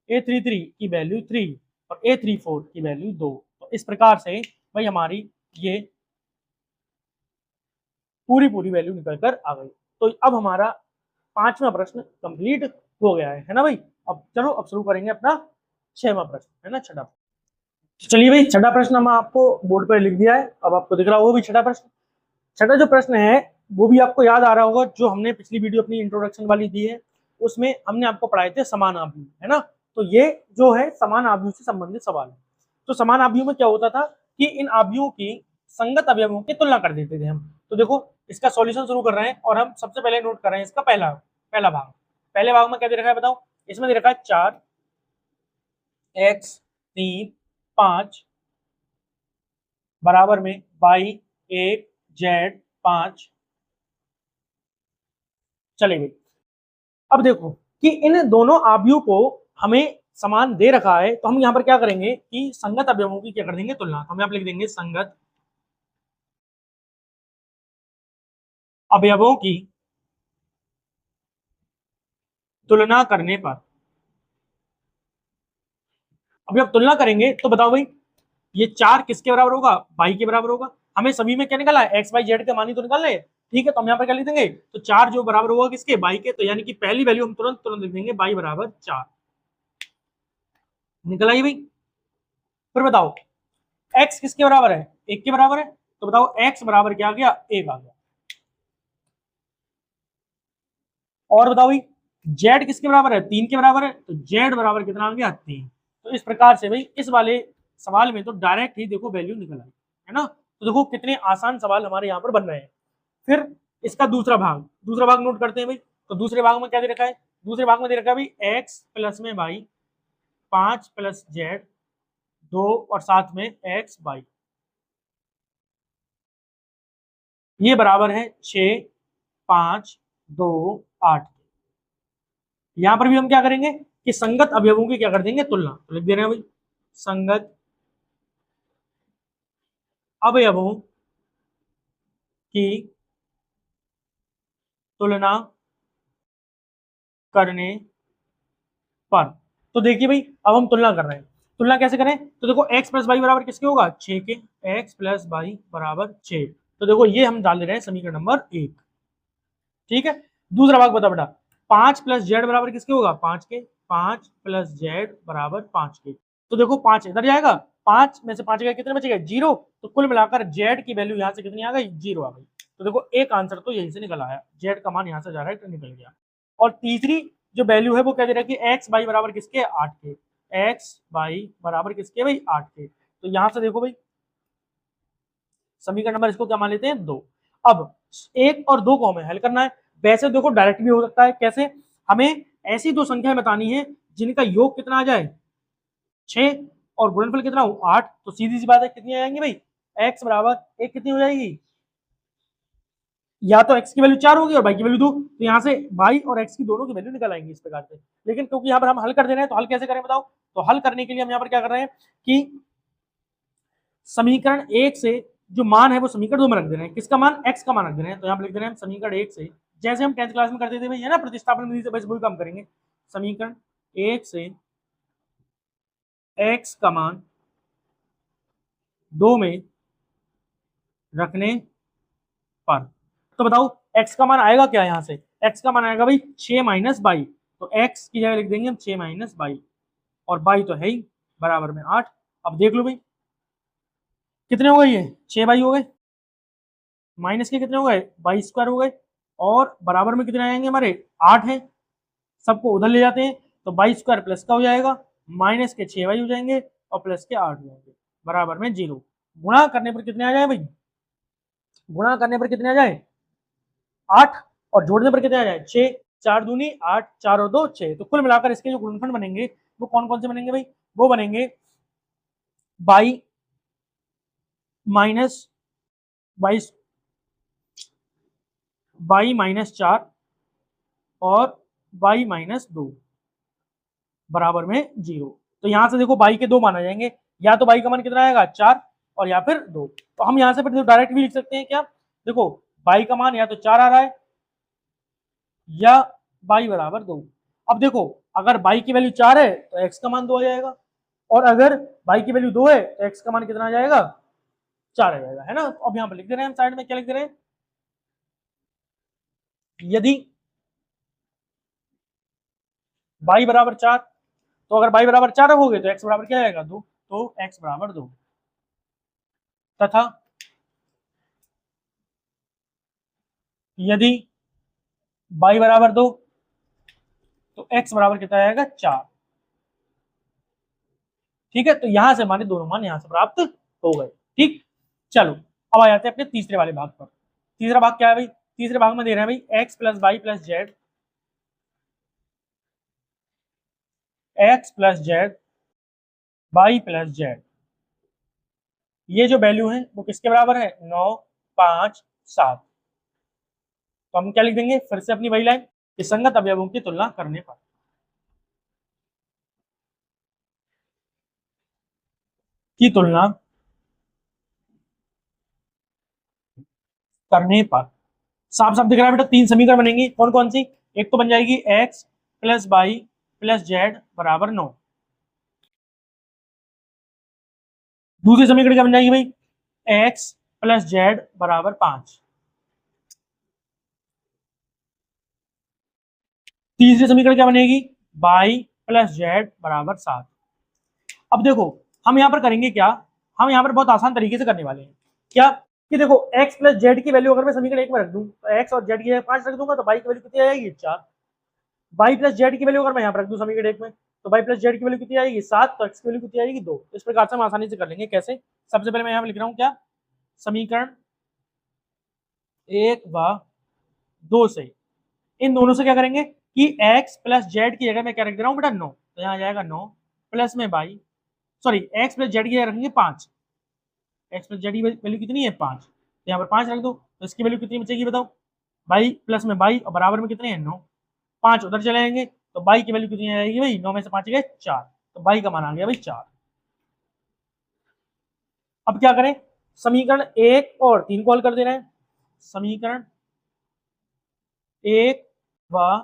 a33 की वैल्यू 3 और a34 की वैल्यू 2। तो इस प्रकार से भाई हमारी ये पूरी वैल्यू निकल कर आ गई। तो अब हमारा 5वां प्रश्न कंप्लीट हो गया है ना भाई। अब चलो अब शुरू करेंगे अपना 6वां प्रश्न, है ना, छठा। चलिए भाई, छठा प्रश्न हम आपको बोर्ड पर लिख दिया है, अब आपको दिख रहा होगा भी छठा प्रश्न। छठा जो प्रश्न है वो भी आपको याद आ रहा होगा, जो हमने पिछली वीडियो अपनी इंट्रोडक्शन वाली दी है, उसमें हमने आपको पढ़ाए थे समान आव्यूह, है ना। तो ये जो है समान आव्यूह से संबंधित सवाल है। तो समान आव्यूह में क्या होता था कि इन आव्यूहों की संगत अवयवों की तुलना कर देते थे हम। तो देखो इसका सॉल्यूशन शुरू कर रहे हैं और हम सबसे पहले नोट कर रहे हैं इसका पहला पहला भाग। पहले भाग में क्या दे रखा है बताओ, इसमें दे रखा है 4 x 3 5 बराबर में y 1 z 5। चले गई। अब देखो कि इन दोनों आव्यूह को हमें समान दे रखा है, तो हम यहाँ पर क्या करेंगे कि संगत अवयवों की क्या कर देंगे तुलना। तो हम यहाँ पर लिख देंगे संगत अवयवों की तुलना करने पर। अभी अब तुलना करेंगे तो बताओ भाई ये 4 किसके बराबर होगा, y के बराबर होगा। हमें सभी में क्या निकाला है, x y z के मान ही तो निकालना है। ठीक है, तो हम यहाँ पर क्या लिख देंगे, तो 4 जो बराबर होगा किसके, y के, तो यानी कि पहली वैल्यू हम तुरंत तुरंत लिख देंगे y बराबर 4। निकल आई भाई। फिर बताओ x किसके बराबर है, 1 के बराबर है, तो बताओ x बराबर क्या आ गया, 1 आ गया। और बताओ भाई z किसके बराबर है, 3 के बराबर है, तो z बराबर कितना आ गया, 3। तो इस प्रकार से भाई इस वाले सवाल में तो डायरेक्ट ही देखो वैल्यू निकल आई, है ना। तो देखो कितने आसान सवाल हमारे यहाँ पर बन रहे हैं। फिर इसका दूसरा भाग नोट करते हैं भाई। तो दूसरे भाग में क्या दे रखा है, दूसरे भाग में दे रखा है भाई x प्लस में y 5 प्लस जेड 2 और साथ में एक्स वाई, ये बराबर है 6 5 2 8। यहां पर भी हम क्या करेंगे कि संगत अवयवों की क्या कर देंगे, तुलना। तो लिख दे रहे हैं भाई संगत अवयवों की तुलना करने पर। तो देखिए भाई अब हम तुलना कर रहे हैं, तुलना कैसे करें, तो देखो x प्लस वाई बराबर किसके होगा, 6 के। x प्लस वाई बराबर 6, तो देखो ये हम डाल दे रहे हैं समीकरण नंबर 1। ठीक है, दूसरा भाग बता बेटा, 5 प्लस जेड बराबर किसके होगा, 5 के। 5 प्लस जेड बराबर 5 के, तो देखो 5 इधर जाएगा, 5 में से 5 गए कितने बचेगा, 0। तो कुल मिलाकर जेड की वैल्यू यहाँ से कितनी आ गई, 0 आ गई। तो देखो एक आंसर तो यहीं से निकल आया, जेड का मान यहाँ से जा रहा है तो निकल गया। और तीसरी जो वैल्यू है वो कह दे रहा है कि एक्स बाई बराबर किसके, 8 के। एक्स बाई बराबर किसके भाई, 8 के। तो यहां से देखो भाई समीकरण नंबर इसको क्या मान लेते हैं, 2। अब 1 और 2 को हमें हल करना है। वैसे देखो डायरेक्ट भी हो सकता है, कैसे, हमें ऐसी दो संख्याएं बतानी है जिनका योग कितना आ जाए, 6 और गुणनफल कितना हो, 8। तो सीधी सी बात है कितनी आ जाएंगी भाई, x बराबर 1 कितनी हो जाएगी, या तो x की वैल्यू 4 होगी और y की वैल्यू 2। तो यहाँ से y और x की दोनों की वैल्यू निकल आएंगी इस प्रकार से। लेकिन क्योंकि यहाँ पर हम हल कर दे रहे हैं तो हल कैसे करें बताओ, तो हल करने के लिए हम यहाँ पर क्या कर रहे हैं कि समीकरण 1 से जो मान है वो समीकरण 2 में रख दे रहे हैं, किसका मान, x का मान रख दे रहे हैं। तो यहाँ पर लिख दे रहे हैं समीकरण 1 से, जैसे हम 10th क्लास में करते थे भाई है ना, प्रतिस्थापन विधि से बस वही काम करेंगे। समीकरण 1 से x का मान 2 में रखने पर, तो बताओ x का मान आएगा क्या, यहां से x का मान आएगा भाई 6 माइनस 22। तो x की जगह लिख देंगे हम 6 माइनस 22, और 22 तो है ही बराबर में 8। अब देख लो भाई कितने हो गए, ये 6 हो गए, माइनस के कितने हो गए, 22 हो गए, और बराबर में कितने आएंगे हमारे, 8 है। सबको उधर ले जाते हैं तो 22 प्लस का हो जाएगा, माइनस के 6 हो जाएंगे और प्लस के 8 हो जाएंगे, बराबर में 0। गुणा करने पर कितने आ जाए भाई, गुणा करने पर कितने आ जाए, 8, और जोड़ने पर कितने आ जाए, 6। 4 दूनी 8, 4 और 2 6। तो कुल मिलाकर इसके जो गुणनफल बनेंगे वो कौन कौन से बनेंगे भाई, वो बनेंगे बाई माइनस 22, बाई माइनस 4 और बाई माइनस 2 बराबर में 0। तो यहां से देखो बाई के दो मान आ जाएंगे, या तो बाई का मान कितना आएगा, 4, और या फिर 2। तो हम यहां से फिर डायरेक्ट भी लिख सकते हैं क्या, देखो बाई का मान या तो 4 आ रहा है या बाई बराबर 2। अब देखो अगर बाई की वैल्यू 4 है तो एक्स का मान 2 आ जाएगा, और अगर बाई की वैल्यू 2 है तो एक्स का मान कितना आ जाएगा, 4 आ जाएगा, है ना। अब यहाँ पर लिख दे रहे हैं हम साइड में, क्या लिख दे रहे हैं, यदि बाई बराबर 4, तो अगर बाई बराबर 4 रखोगे तो एक्स बराबर क्या आएगा, 2। तो एक्स बराबर 2, तथा यदि बाई बराबर 2 तो एक्स बराबर कितना आएगा, 4। ठीक है, तो यहां से हमारे दोनों मान यहां से प्राप्त हो गए। ठीक, चलो अब आ जाते हैं अपने तीसरे वाले भाग पर। तीसरा भाग क्या है भाई, तीसरे भाग में दे रहे हैं भाई x plus y plus z, x plus z y plus z, ये जो वैल्यू है वो किसके बराबर है, 9 5 7। तो हम क्या लिख देंगे फिर से अपनी वही लाइन कि संगत अवयवों की तुलना करने पर, की तुलना करने पर साफ साफ दिख रहा है बेटा, तीन समीकरण बनेंगी, कौन कौन सी, एक तो बन जाएगी x plus y plus z बराबर 9, दूसरी समीकरण क्या बन जाएगी भाई, एक्स प्लस जेड बराबर 5, तीसरी समीकरण क्या बनेगी, वाई प्लस जेड बराबर 7। अब देखो हम यहाँ पर करेंगे क्या, हम यहाँ पर बहुत आसान तरीके से करने वाले हैं, क्या कि देखो x प्लस जेड की वैल्यू अगर मैं समीकरण 1 में रख दूं तो x और z की जगह 5 रख दूंगा तो y की वैल्यू कितनी आएगी, 4। y प्लस जेड की वैल्यू अगर मैं यहाँ पर रख दूं समीकरण 1 में तो y प्लस जेड की वैल्यू कितनी आएगी, 7, तो x की वैल्यू कितनी आएगी, 2। इस प्रकार से हम आसानी से कर लेंगे, कैसे, सबसे पहले मैं यहाँ पर लिख रहा हूँ क्या, समीकरण 1 व 2 से, इन दोनों से क्या करेंगे कि x प्लस जेड की जगह मैं क्या रख दे रहा हूँ बेटा, 9। तो यहाँ आ जाएगा 9 प्लस में by, sorry x plus Z की रखेंगे 5, एक्स प्लस जेड की वैल्यू कितनी है 5, तो यहाँ पर 5 रख दो, तो इसकी वैल्यू कितनी बचेगी बताओ, बाई प्लस में बाई और बराबर में कितने हैं 9, 5 उधर चले जाएंगे तो बाई की वैल्यू कितनी आएगी भाई, 9 में से 5 गए 4, तो बाई का मान आ गया भाई 4। अब क्या करें, समीकरण 1 और 3 को हल कर दे रहे हैं, समीकरण 1 व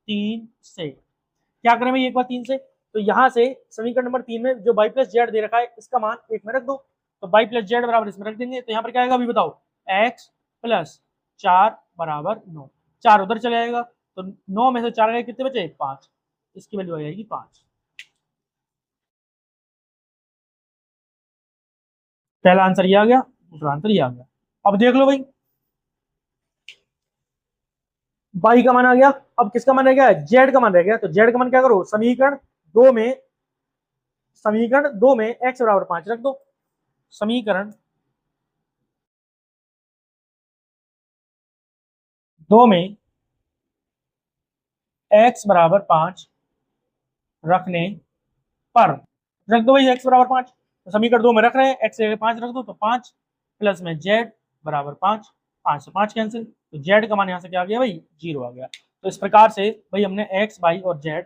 3 से क्या करें भाई, 1 व 3 से, तो यहां से समीकरण नंबर 3 में जो बाई प्लस जेड दे रखा है इसका मान 1 में रख दो, तो बाई प्लस जेड बराबर इसमें रख देंगे, तो यहाँ पर क्या आएगा अभी बताओ, एक्स प्लस 4 बराबर 9, 4 उधर चले जाएगा तो 9 में से 4 गए कितने बचे 5, इसकी वैल्यू आ जाएगी 5। पहला आंसर ये आ गया, दूसरा आंसर ये आ गया। अब देख लो भाई, बाई का मान आ गया, अब किसका मान रह गया, जेड का मान रह गया, तो जेड का मान क्या करो, समीकरण दो में एक्स बराबर 5 रख दो, समीकरण 2 में एक्स बराबर 5 रखने पर, रख दो भाई एक्स बराबर 5, तो समीकरण 2 में रख रहे हैं, एक्स 5 रख दो, तो 5 प्लस में जेड बराबर 5, 5 से 5 कैंसिल, तो जेड का मान यहाँ से क्या आ गया भाई 0 आ गया। तो इस प्रकार से भाई हमने एक्स बाई और जेड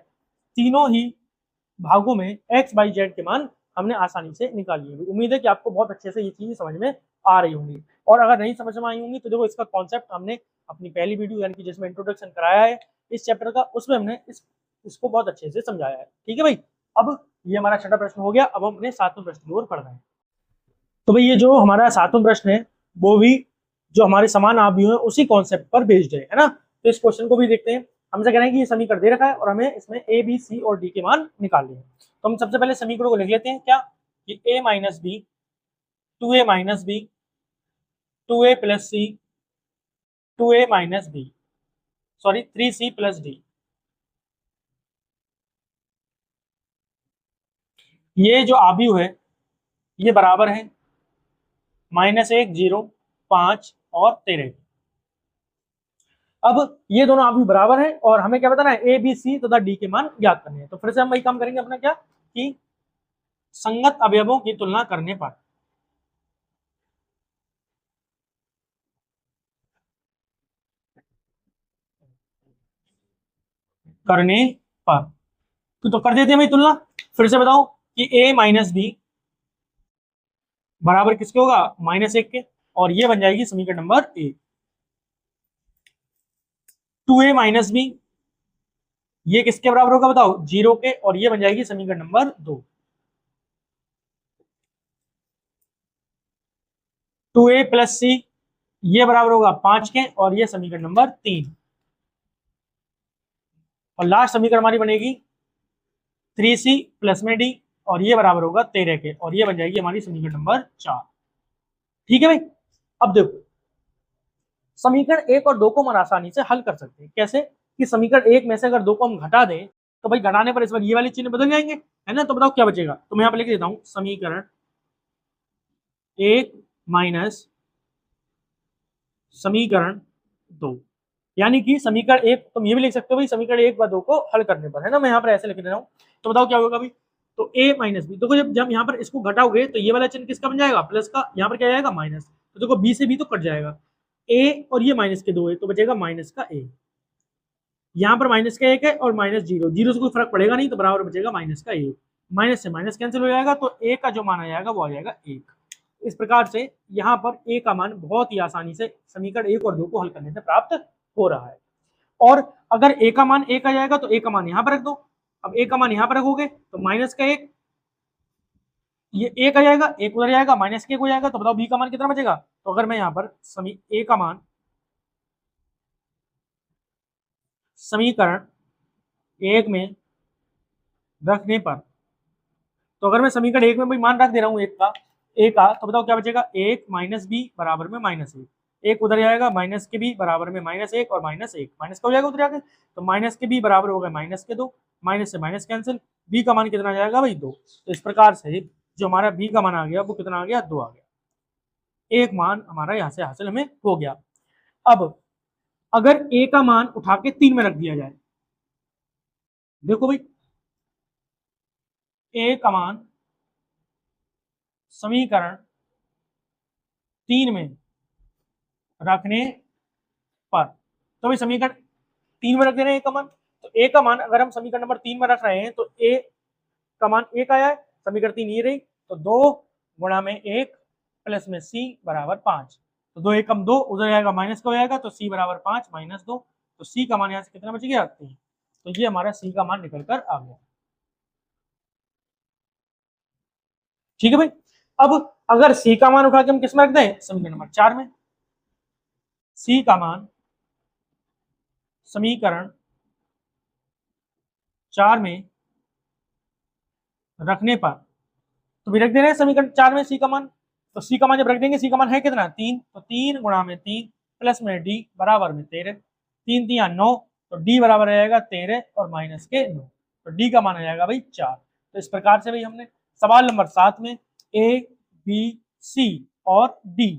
तीनों ही भागों में एक्स बाई जेड के मान हमने आसानी से निकाल लिए। उम्मीद है कि आपको बहुत अच्छे से ये चीजें समझ में आ रही होंगी, और अगर नहीं समझ में आई होंगी तो देखो इसका कॉन्सेप्ट हमने अपनी पहली वीडियो यानी कि जिसमें इंट्रोडक्शन कराया है इस चैप्टर का, उसमें हमने इसको बहुत अच्छे से समझाया है। ठीक है भाई, अब ये हमारा छठा प्रश्न हो गया, अब हम अपने सातवें प्रश्न की ओर बढ़ रहे हैं। तो भाई ये जो हमारा सातवां प्रश्न है वो भी जो हमारे समान आव्यूह है उसी कॉन्सेप्ट पर बेस्ड है ना। तो इस क्वेश्चन को भी देखते हैं। हमसे कह रहे हैं कि ये समीकरण दे रखा है और हमें इसमें ए बी सी और डी के मान निकालने हैं। तो हम सबसे पहले समीकरण को लिख लेते हैं, क्या कि a minus b, 2a minus b, 2a plus c, 2a minus b, sorry 3c plus d. ये जो आव्यूह है ये बराबर है -1, 0, 5 और 13। अब ये दोनों आव्यूह बराबर हैं और हमें क्या बताना है, ए बी सी तथा डी के मान ज्ञात करने हैं। तो फिर से हम वही काम करेंगे अपना, क्या कि संगत अवयवों की तुलना करने पर तो कर देते हैं भाई तुलना। फिर से बताओ कि a माइनस बी बराबर किसके होगा, -1 के, और ये बन जाएगी समीकरण number A. 2a minus B ये किसके बराबर होगा बताओ, 0 के, और ये बन जाएगी समीकरण नंबर 2। 2a प्लस सी ये बराबर होगा 5 के, और ये समीकरण नंबर 3। और लास्ट समीकरण हमारी बनेगी 3c प्लस में डी, और ये बराबर होगा 13 के, और ये बन जाएगी हमारी समीकरण नंबर 4। ठीक है भाई, अब देखो समीकरण 1 और 2 को हम आसानी से हल कर सकते हैं। कैसे, कि समीकरण 1 में से अगर 2 को हम घटा दें तो भाई घटाने पर इस बार ये वाले चिन्ह बदल जाएंगे, है ना। तो बताओ क्या बचेगा, तो मैं यहाँ पर लिख देता हूं समीकरण 1 माइनस समीकरण 2, यानी कि समीकरण 1 तुम ये भी लिख सकते हो भाई समीकरण 1 व 2 को हल करने पर, है ना। मैं यहाँ पर ऐसे लिख रहा हूँ, तो बताओ क्या होगा भाई, तो a माइनस बी, देखो जब यहाँ पर इसको घटाओगे तो ये वाला चिन्ह किसका बन जाएगा, प्लस का, यहाँ पर क्या जाएगा माइनस, तो देखो b से b तो कट जाएगा, a और ये माइनस के 2 है तो बचेगा माइनस का a, यहाँ पर माइनस का 1 है और माइनस 0, 0 से कोई फर्क पड़ेगा नहीं तो बराबर बचेगा माइनस का 1, माइनस से माइनस कैंसिल हो जाएगा, तो a का जो मान आ जाएगा वो आ जाएगा 1। इस प्रकार से यहाँ पर a का मान बहुत ही आसानी से समीकरण 1 और 2 को हल करने से प्राप्त हो रहा है। और अगर a का मान 1 आ जाएगा तो a का मान यहाँ पर रख दो, अब a का मान यहाँ पर रखोगे तो माइनस का 1, ये 1 आ जाएगा, 1 उधर जाएगा, माइनस का 1 हो जाएगा, तो बताओ b का मान कितना बचेगा। तो अगर मैं यहाँ पर a का मान समीकरण 1 में रखने पर, तो अगर मैं समीकरण 1 में भाई मान रख दे रहा हूँ 1 का, तो बताओ क्या बचेगा, 1 माइनस बी बराबर में -1, 1 उधर जाएगा, माइनस के बी बराबर में -1 और -1, माइनस का हो जाएगा उधर जाके, तो माइनस के बी बराबर हो गया माइनस के 2, माइनस से माइनस कैंसिल, बी का मान कितना जाएगा भाई 2। तो इस प्रकार से जो हमारा बी का मान आ गया वो कितना आ गया, 2 आ गया। एक मान हमारा यहाँ से हासिल हमें हो गया। अब अगर ए का मान उठा के 3 में रख दिया जाए, देखो भाई ए का मान समीकरण 3 में रखने पर, तो भाई समीकरण 3 में रख दे रहे हैं ए का मान, तो ए का मान अगर हम समीकरण नंबर 3 में रख रहे हैं तो ए का मान 1 आया है, समीकरण 3 ये रही, तो 2 गुणा में 1 प्लस में सी बराबर 5, तो 2 एकम 2 उधर जाएगा माइनस का हो जाएगा, तो सी बराबर 5 माइनस 2, तो सी का मान यहाँ से कितना बच गया 3, तो ये हमारा सी का मान निकल कर आ गया। ठीक है भाई, अब अगर सी का मान उठा के हम किस में रख दें, समीकरण नंबर 4 में, सी का मान समीकरण 4 में रखने पर, तो भी रख दे रहे हैं समीकरण 4 में सी का मान, तो सी का मान जब रख देंगे, सी का मान है कितना 3, तो 3 गुणा में 3 प्लस में डी बराबर में 13, 3 3 9, तो डी बराबर रहेगा 13 और माइनस के 9, तो डी का मान आ जाएगा भाई 4। तो इस प्रकार से भाई हमने सवाल नंबर 7 में ए बी सी और डी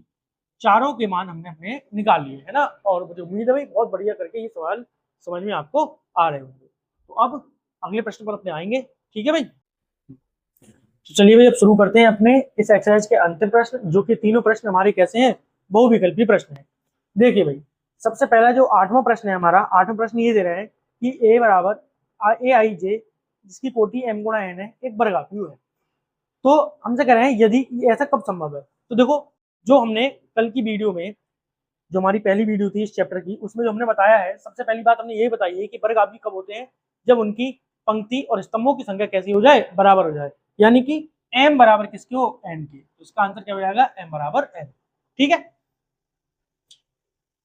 चारों के मान हमने अपने निकाल लिए है ना, और मुझे उम्मीद है भाई बहुत बढ़िया करके ये सवाल समझ में आपको आ रहे होंगे। तो अब अगले प्रश्न पर अपने आएंगे, ठीक है भाई। तो चलिए भाई अब शुरू करते हैं अपने इस एक्सरसाइज के अंतिम प्रश्न, जो कि तीनों प्रश्न हमारे कैसे हैं, बहुविकल्पी प्रश्न है। देखिए भाई, सबसे पहला जो 8वां प्रश्न है हमारा, 8वां प्रश्न ये दे रहे हैं कि ए बराबर ए आई जे जिसकी कोटि m गुणा n है एक वर्गाकृ है। तो हमसे कह रहे हैं यदि ऐसा कब संभव है, तो देखो जो हमने कल की वीडियो में, जो हमारी पहली वीडियो थी इस चैप्टर की, उसमें जो हमने बताया है, सबसे पहली बात हमने ये बताई है कि वर्गाकृ कब होते हैं, जब उनकी पंक्ति और स्तंभों की संख्या कैसी हो जाए, बराबर हो जाए, यानी कि m बराबर किसके हो, n के, तो इसका आंसर क्या हो जाएगा, m बराबर n। ठीक है,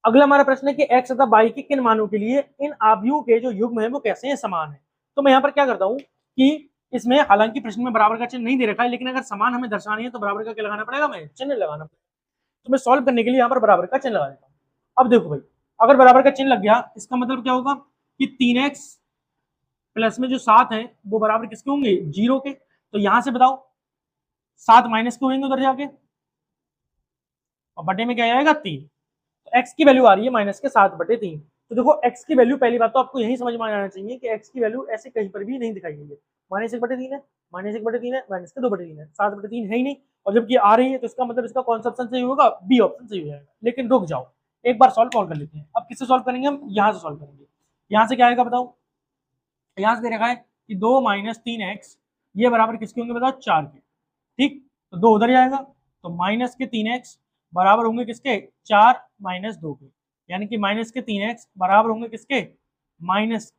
अगला हमारा प्रश्न है कि x तथा y के किन मानों के लिए इन आव्यूहों के जो युग्म है वो कैसे हैं, समान है। तो मैं यहाँ पर क्या करता हूँ कि इसमें हालांकि प्रश्न में बराबर का चिन्ह नहीं दे रखा है, लेकिन अगर समान हमें दर्शानी है तो बराबर का क्या लगाना पड़ेगा, मैं चिन्ह लगाना पड़ेगा। तो मैं सॉल्व करने के लिए यहाँ पर बराबर का चिन्ह लगा देता हूँ। अब देखो भाई, अगर बराबर का चिन्ह लग गया, इसका मतलब क्या होगा कि 3x प्लस में जो 7 है वो बराबर किसके होंगे, 0 के। तो यहां से बताओ 7 माइनस के होंगे उधर जाके, और बटे में क्या आएगा 3, तो x की वैल्यू आ रही है माइनस के 7/3। तो देखो x की वैल्यू पहली बात तो आपको यही समझ में आना चाहिए कि x की वैल्यू ऐसे कहीं पर भी नहीं दिखाई गई है, -1/3 है, -1/3 है, -2/3 है, 7/3 है ही नहीं, और जब ये आ रही है तो इसका मतलब इसका कौन सा ऑप्शन सही होगा, बी ऑप्शन सही हो जाएगा। लेकिन रुक जाओ, एक बार सॉल्व और कर लेते हैं। अब किससे सॉल्व करेंगे, हम यहाँ से सॉल्व करेंगे। यहाँ से क्या आएगा बताओ, यहाँ से दे रखा है कि 2 - 3x ये बराबर किसके होंगे बताओ, 4 के। ठीक, तो 2 उधर जाएगा, तो माइनस के 3x बराबर होंगे किसके, 4 - 2 के, यानी कि माइनस के 3x बराबर होंगे किसके, माइनस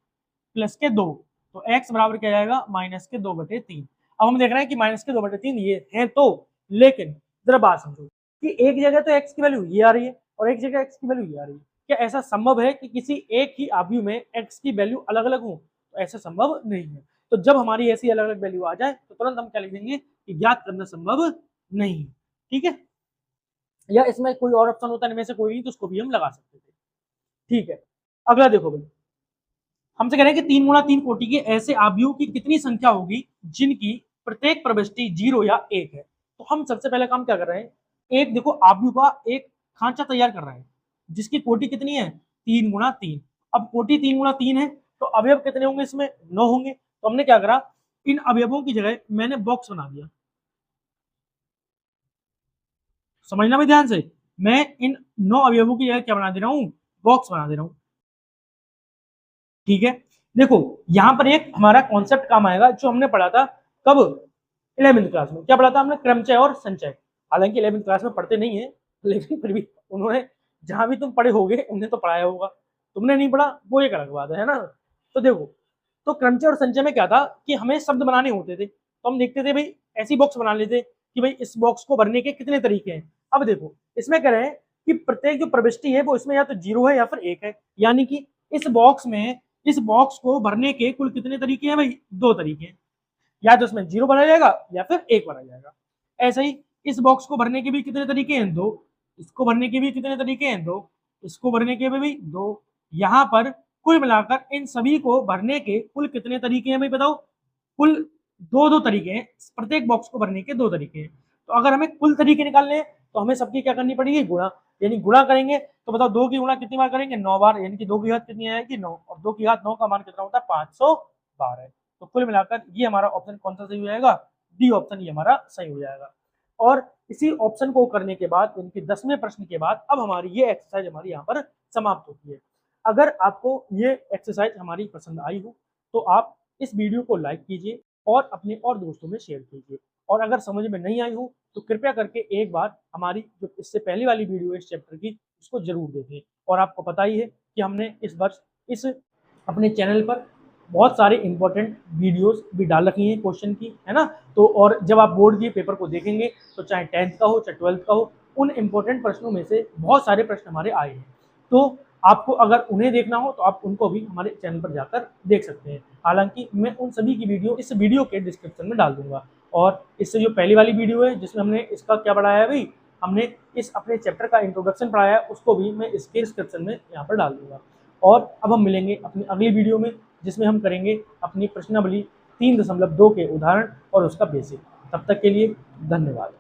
प्लस के 2, तो x बराबर क्या जाएगा, -के 2/3। अब हम देख रहे हैं कि -के 2/3 ये है, तो लेकिन जरा बात समझो कि एक जगह तो x की वैल्यू ये आ रही है और एक जगह x की वैल्यू ये आ रही है, क्या ऐसा संभव है कि किसी एक ही आव्यूह में x की वैल्यू अलग अलग हो, तो ऐसा संभव नहीं है। तो जब हमारी ऐसी अलग अलग वैल्यू आ जाए तो तुरंत हम क्या लिख देंगे कि ज्ञात करना संभव नहीं है। ठीक है, या इसमें कोई और ऑप्शन होता है इनमें से कोई नहीं तो उसको भी हम लगा सकते थे। ठीक है, अगला देखो भाई, हमसे कह रहे हैं कि 3 × 3 कोटि के ऐसे आव्यूहों की कितनी संख्या होगी जिनकी प्रत्येक प्रविष्टि 0 या 1 है। तो हम सबसे पहले काम क्या कर रहे हैं, एक देखो आव्यूह का एक खांचा तैयार कर रहे हैं जिसकी कोटि कितनी है, 3 × 3। अब कोटि 3 × 3 है तो अवयव कितने होंगे, इसमें 9 होंगे। तो हमने क्या करा, इन अवयवों की जगह मैंने बॉक्स बना दिया। समझना भाई ध्यान से, मैं इन 9 अवयवों की जगह क्या बना दे रहा हूँ, बॉक्स बना दे रहा हूँ। ठीक है, देखो यहाँ पर एक हमारा कॉन्सेप्ट काम आएगा जो हमने पढ़ा था कब, 11वीं क्लास में। क्या पढ़ा था हमने, क्रमचय और संचय। हालांकि 11वीं क्लास में पढ़ते नहीं है, लेकिन फिर भी उन्होंने जहां भी तुम पढ़े होगे उन्हें तो पढ़ाया होगा, तुमने नहीं पढ़ा वो एक अलग बात है ना। तो देखो, तो क्रमचय और संचय में क्या था कि हमें शब्द बनाने होते थे, तो हम देखते थे भाई ऐसी बॉक्स बना लेते कि भाई इस बॉक्स को भरने के कितने तरीके हैं। अब देखो इसमें कह रहे हैं कि प्रत्येक जो प्रविष्टि है वो इसमें या तो 0 है या फिर 1 है, यानी कि इस बॉक्स को भरने के कुल कितने तरीके हैं भाई, 2 तरीके हैं, या तो इसमें 0 बनाया जाएगा या फिर 1 बनाया जाएगा। ऐसे ही इस बॉक्स को भरने के भी कितने तरीके हैं, 2, इसको भरने के भी कितने तरीके हैं, 2, इसको भरने के भी 2। यहाँ पर कुल मिलाकर इन सभी को भरने के कुल कितने तरीके हैं भाई बताओ, कुल 2 तरीके हैं, प्रत्येक बॉक्स को भरने के 2 तरीके हैं। तो अगर हमें कुल तरीके निकालने हैं तो हमें सबकी क्या करनी पड़ेगी, गुणा, यानी गुणा करेंगे तो बताओ 2 की गुणा कितनी बार करेंगे, 9 बार, यानी कि 2 की घात कितनी आएगी, 9, और 2 की घात 9 का मान कितना होता है, 512। तो कुल मिलाकर ये हमारा ऑप्शन कौन सा सही हो जाएगा, डी ऑप्शन ये हमारा सही हो जाएगा। और इसी ऑप्शन को करने के बाद इनके 10वें प्रश्न के बाद अब हमारी ये एक्सरसाइज हमारी यहाँ पर समाप्त होती है। अगर आपको ये एक्सरसाइज हमारी पसंद आई हो तो आप इस वीडियो को लाइक कीजिए और अपने और दोस्तों में शेयर कीजिए। और अगर समझ में नहीं आई हो तो कृपया करके एक बार हमारी जो इससे पहले वाली वीडियो है इस चैप्टर की, उसको जरूर देखें। और आपको पता ही है कि हमने इस वर्ष इस अपने चैनल पर बहुत सारे इंपॉर्टेंट वीडियोस भी डाल रखी हैं क्वेश्चन की, है ना। तो और जब आप बोर्ड के पेपर को देखेंगे तो चाहे 10th का हो चाहे 12th का हो, उन इंपॉर्टेंट प्रश्नों में से बहुत सारे प्रश्न हमारे आए हैं। तो आपको अगर उन्हें देखना हो तो आप उनको भी हमारे चैनल पर जाकर देख सकते हैं। हालांकि मैं उन सभी की वीडियो इस वीडियो के डिस्क्रिप्शन में डाल दूंगा। और इससे जो पहली वाली वीडियो है जिसमें हमने इसका क्या पढ़ाया है भाई, हमने इस अपने चैप्टर का इंट्रोडक्शन पढ़ाया है, उसको भी मैं इसके डिस्क्रिप्शन में यहाँ पर डाल दूंगा। और अब हम मिलेंगे अपनी अगली वीडियो में जिसमें हम करेंगे अपनी प्रश्नावली 3.2 के उदाहरण और उसका बेसिक। तब तक के लिए धन्यवाद।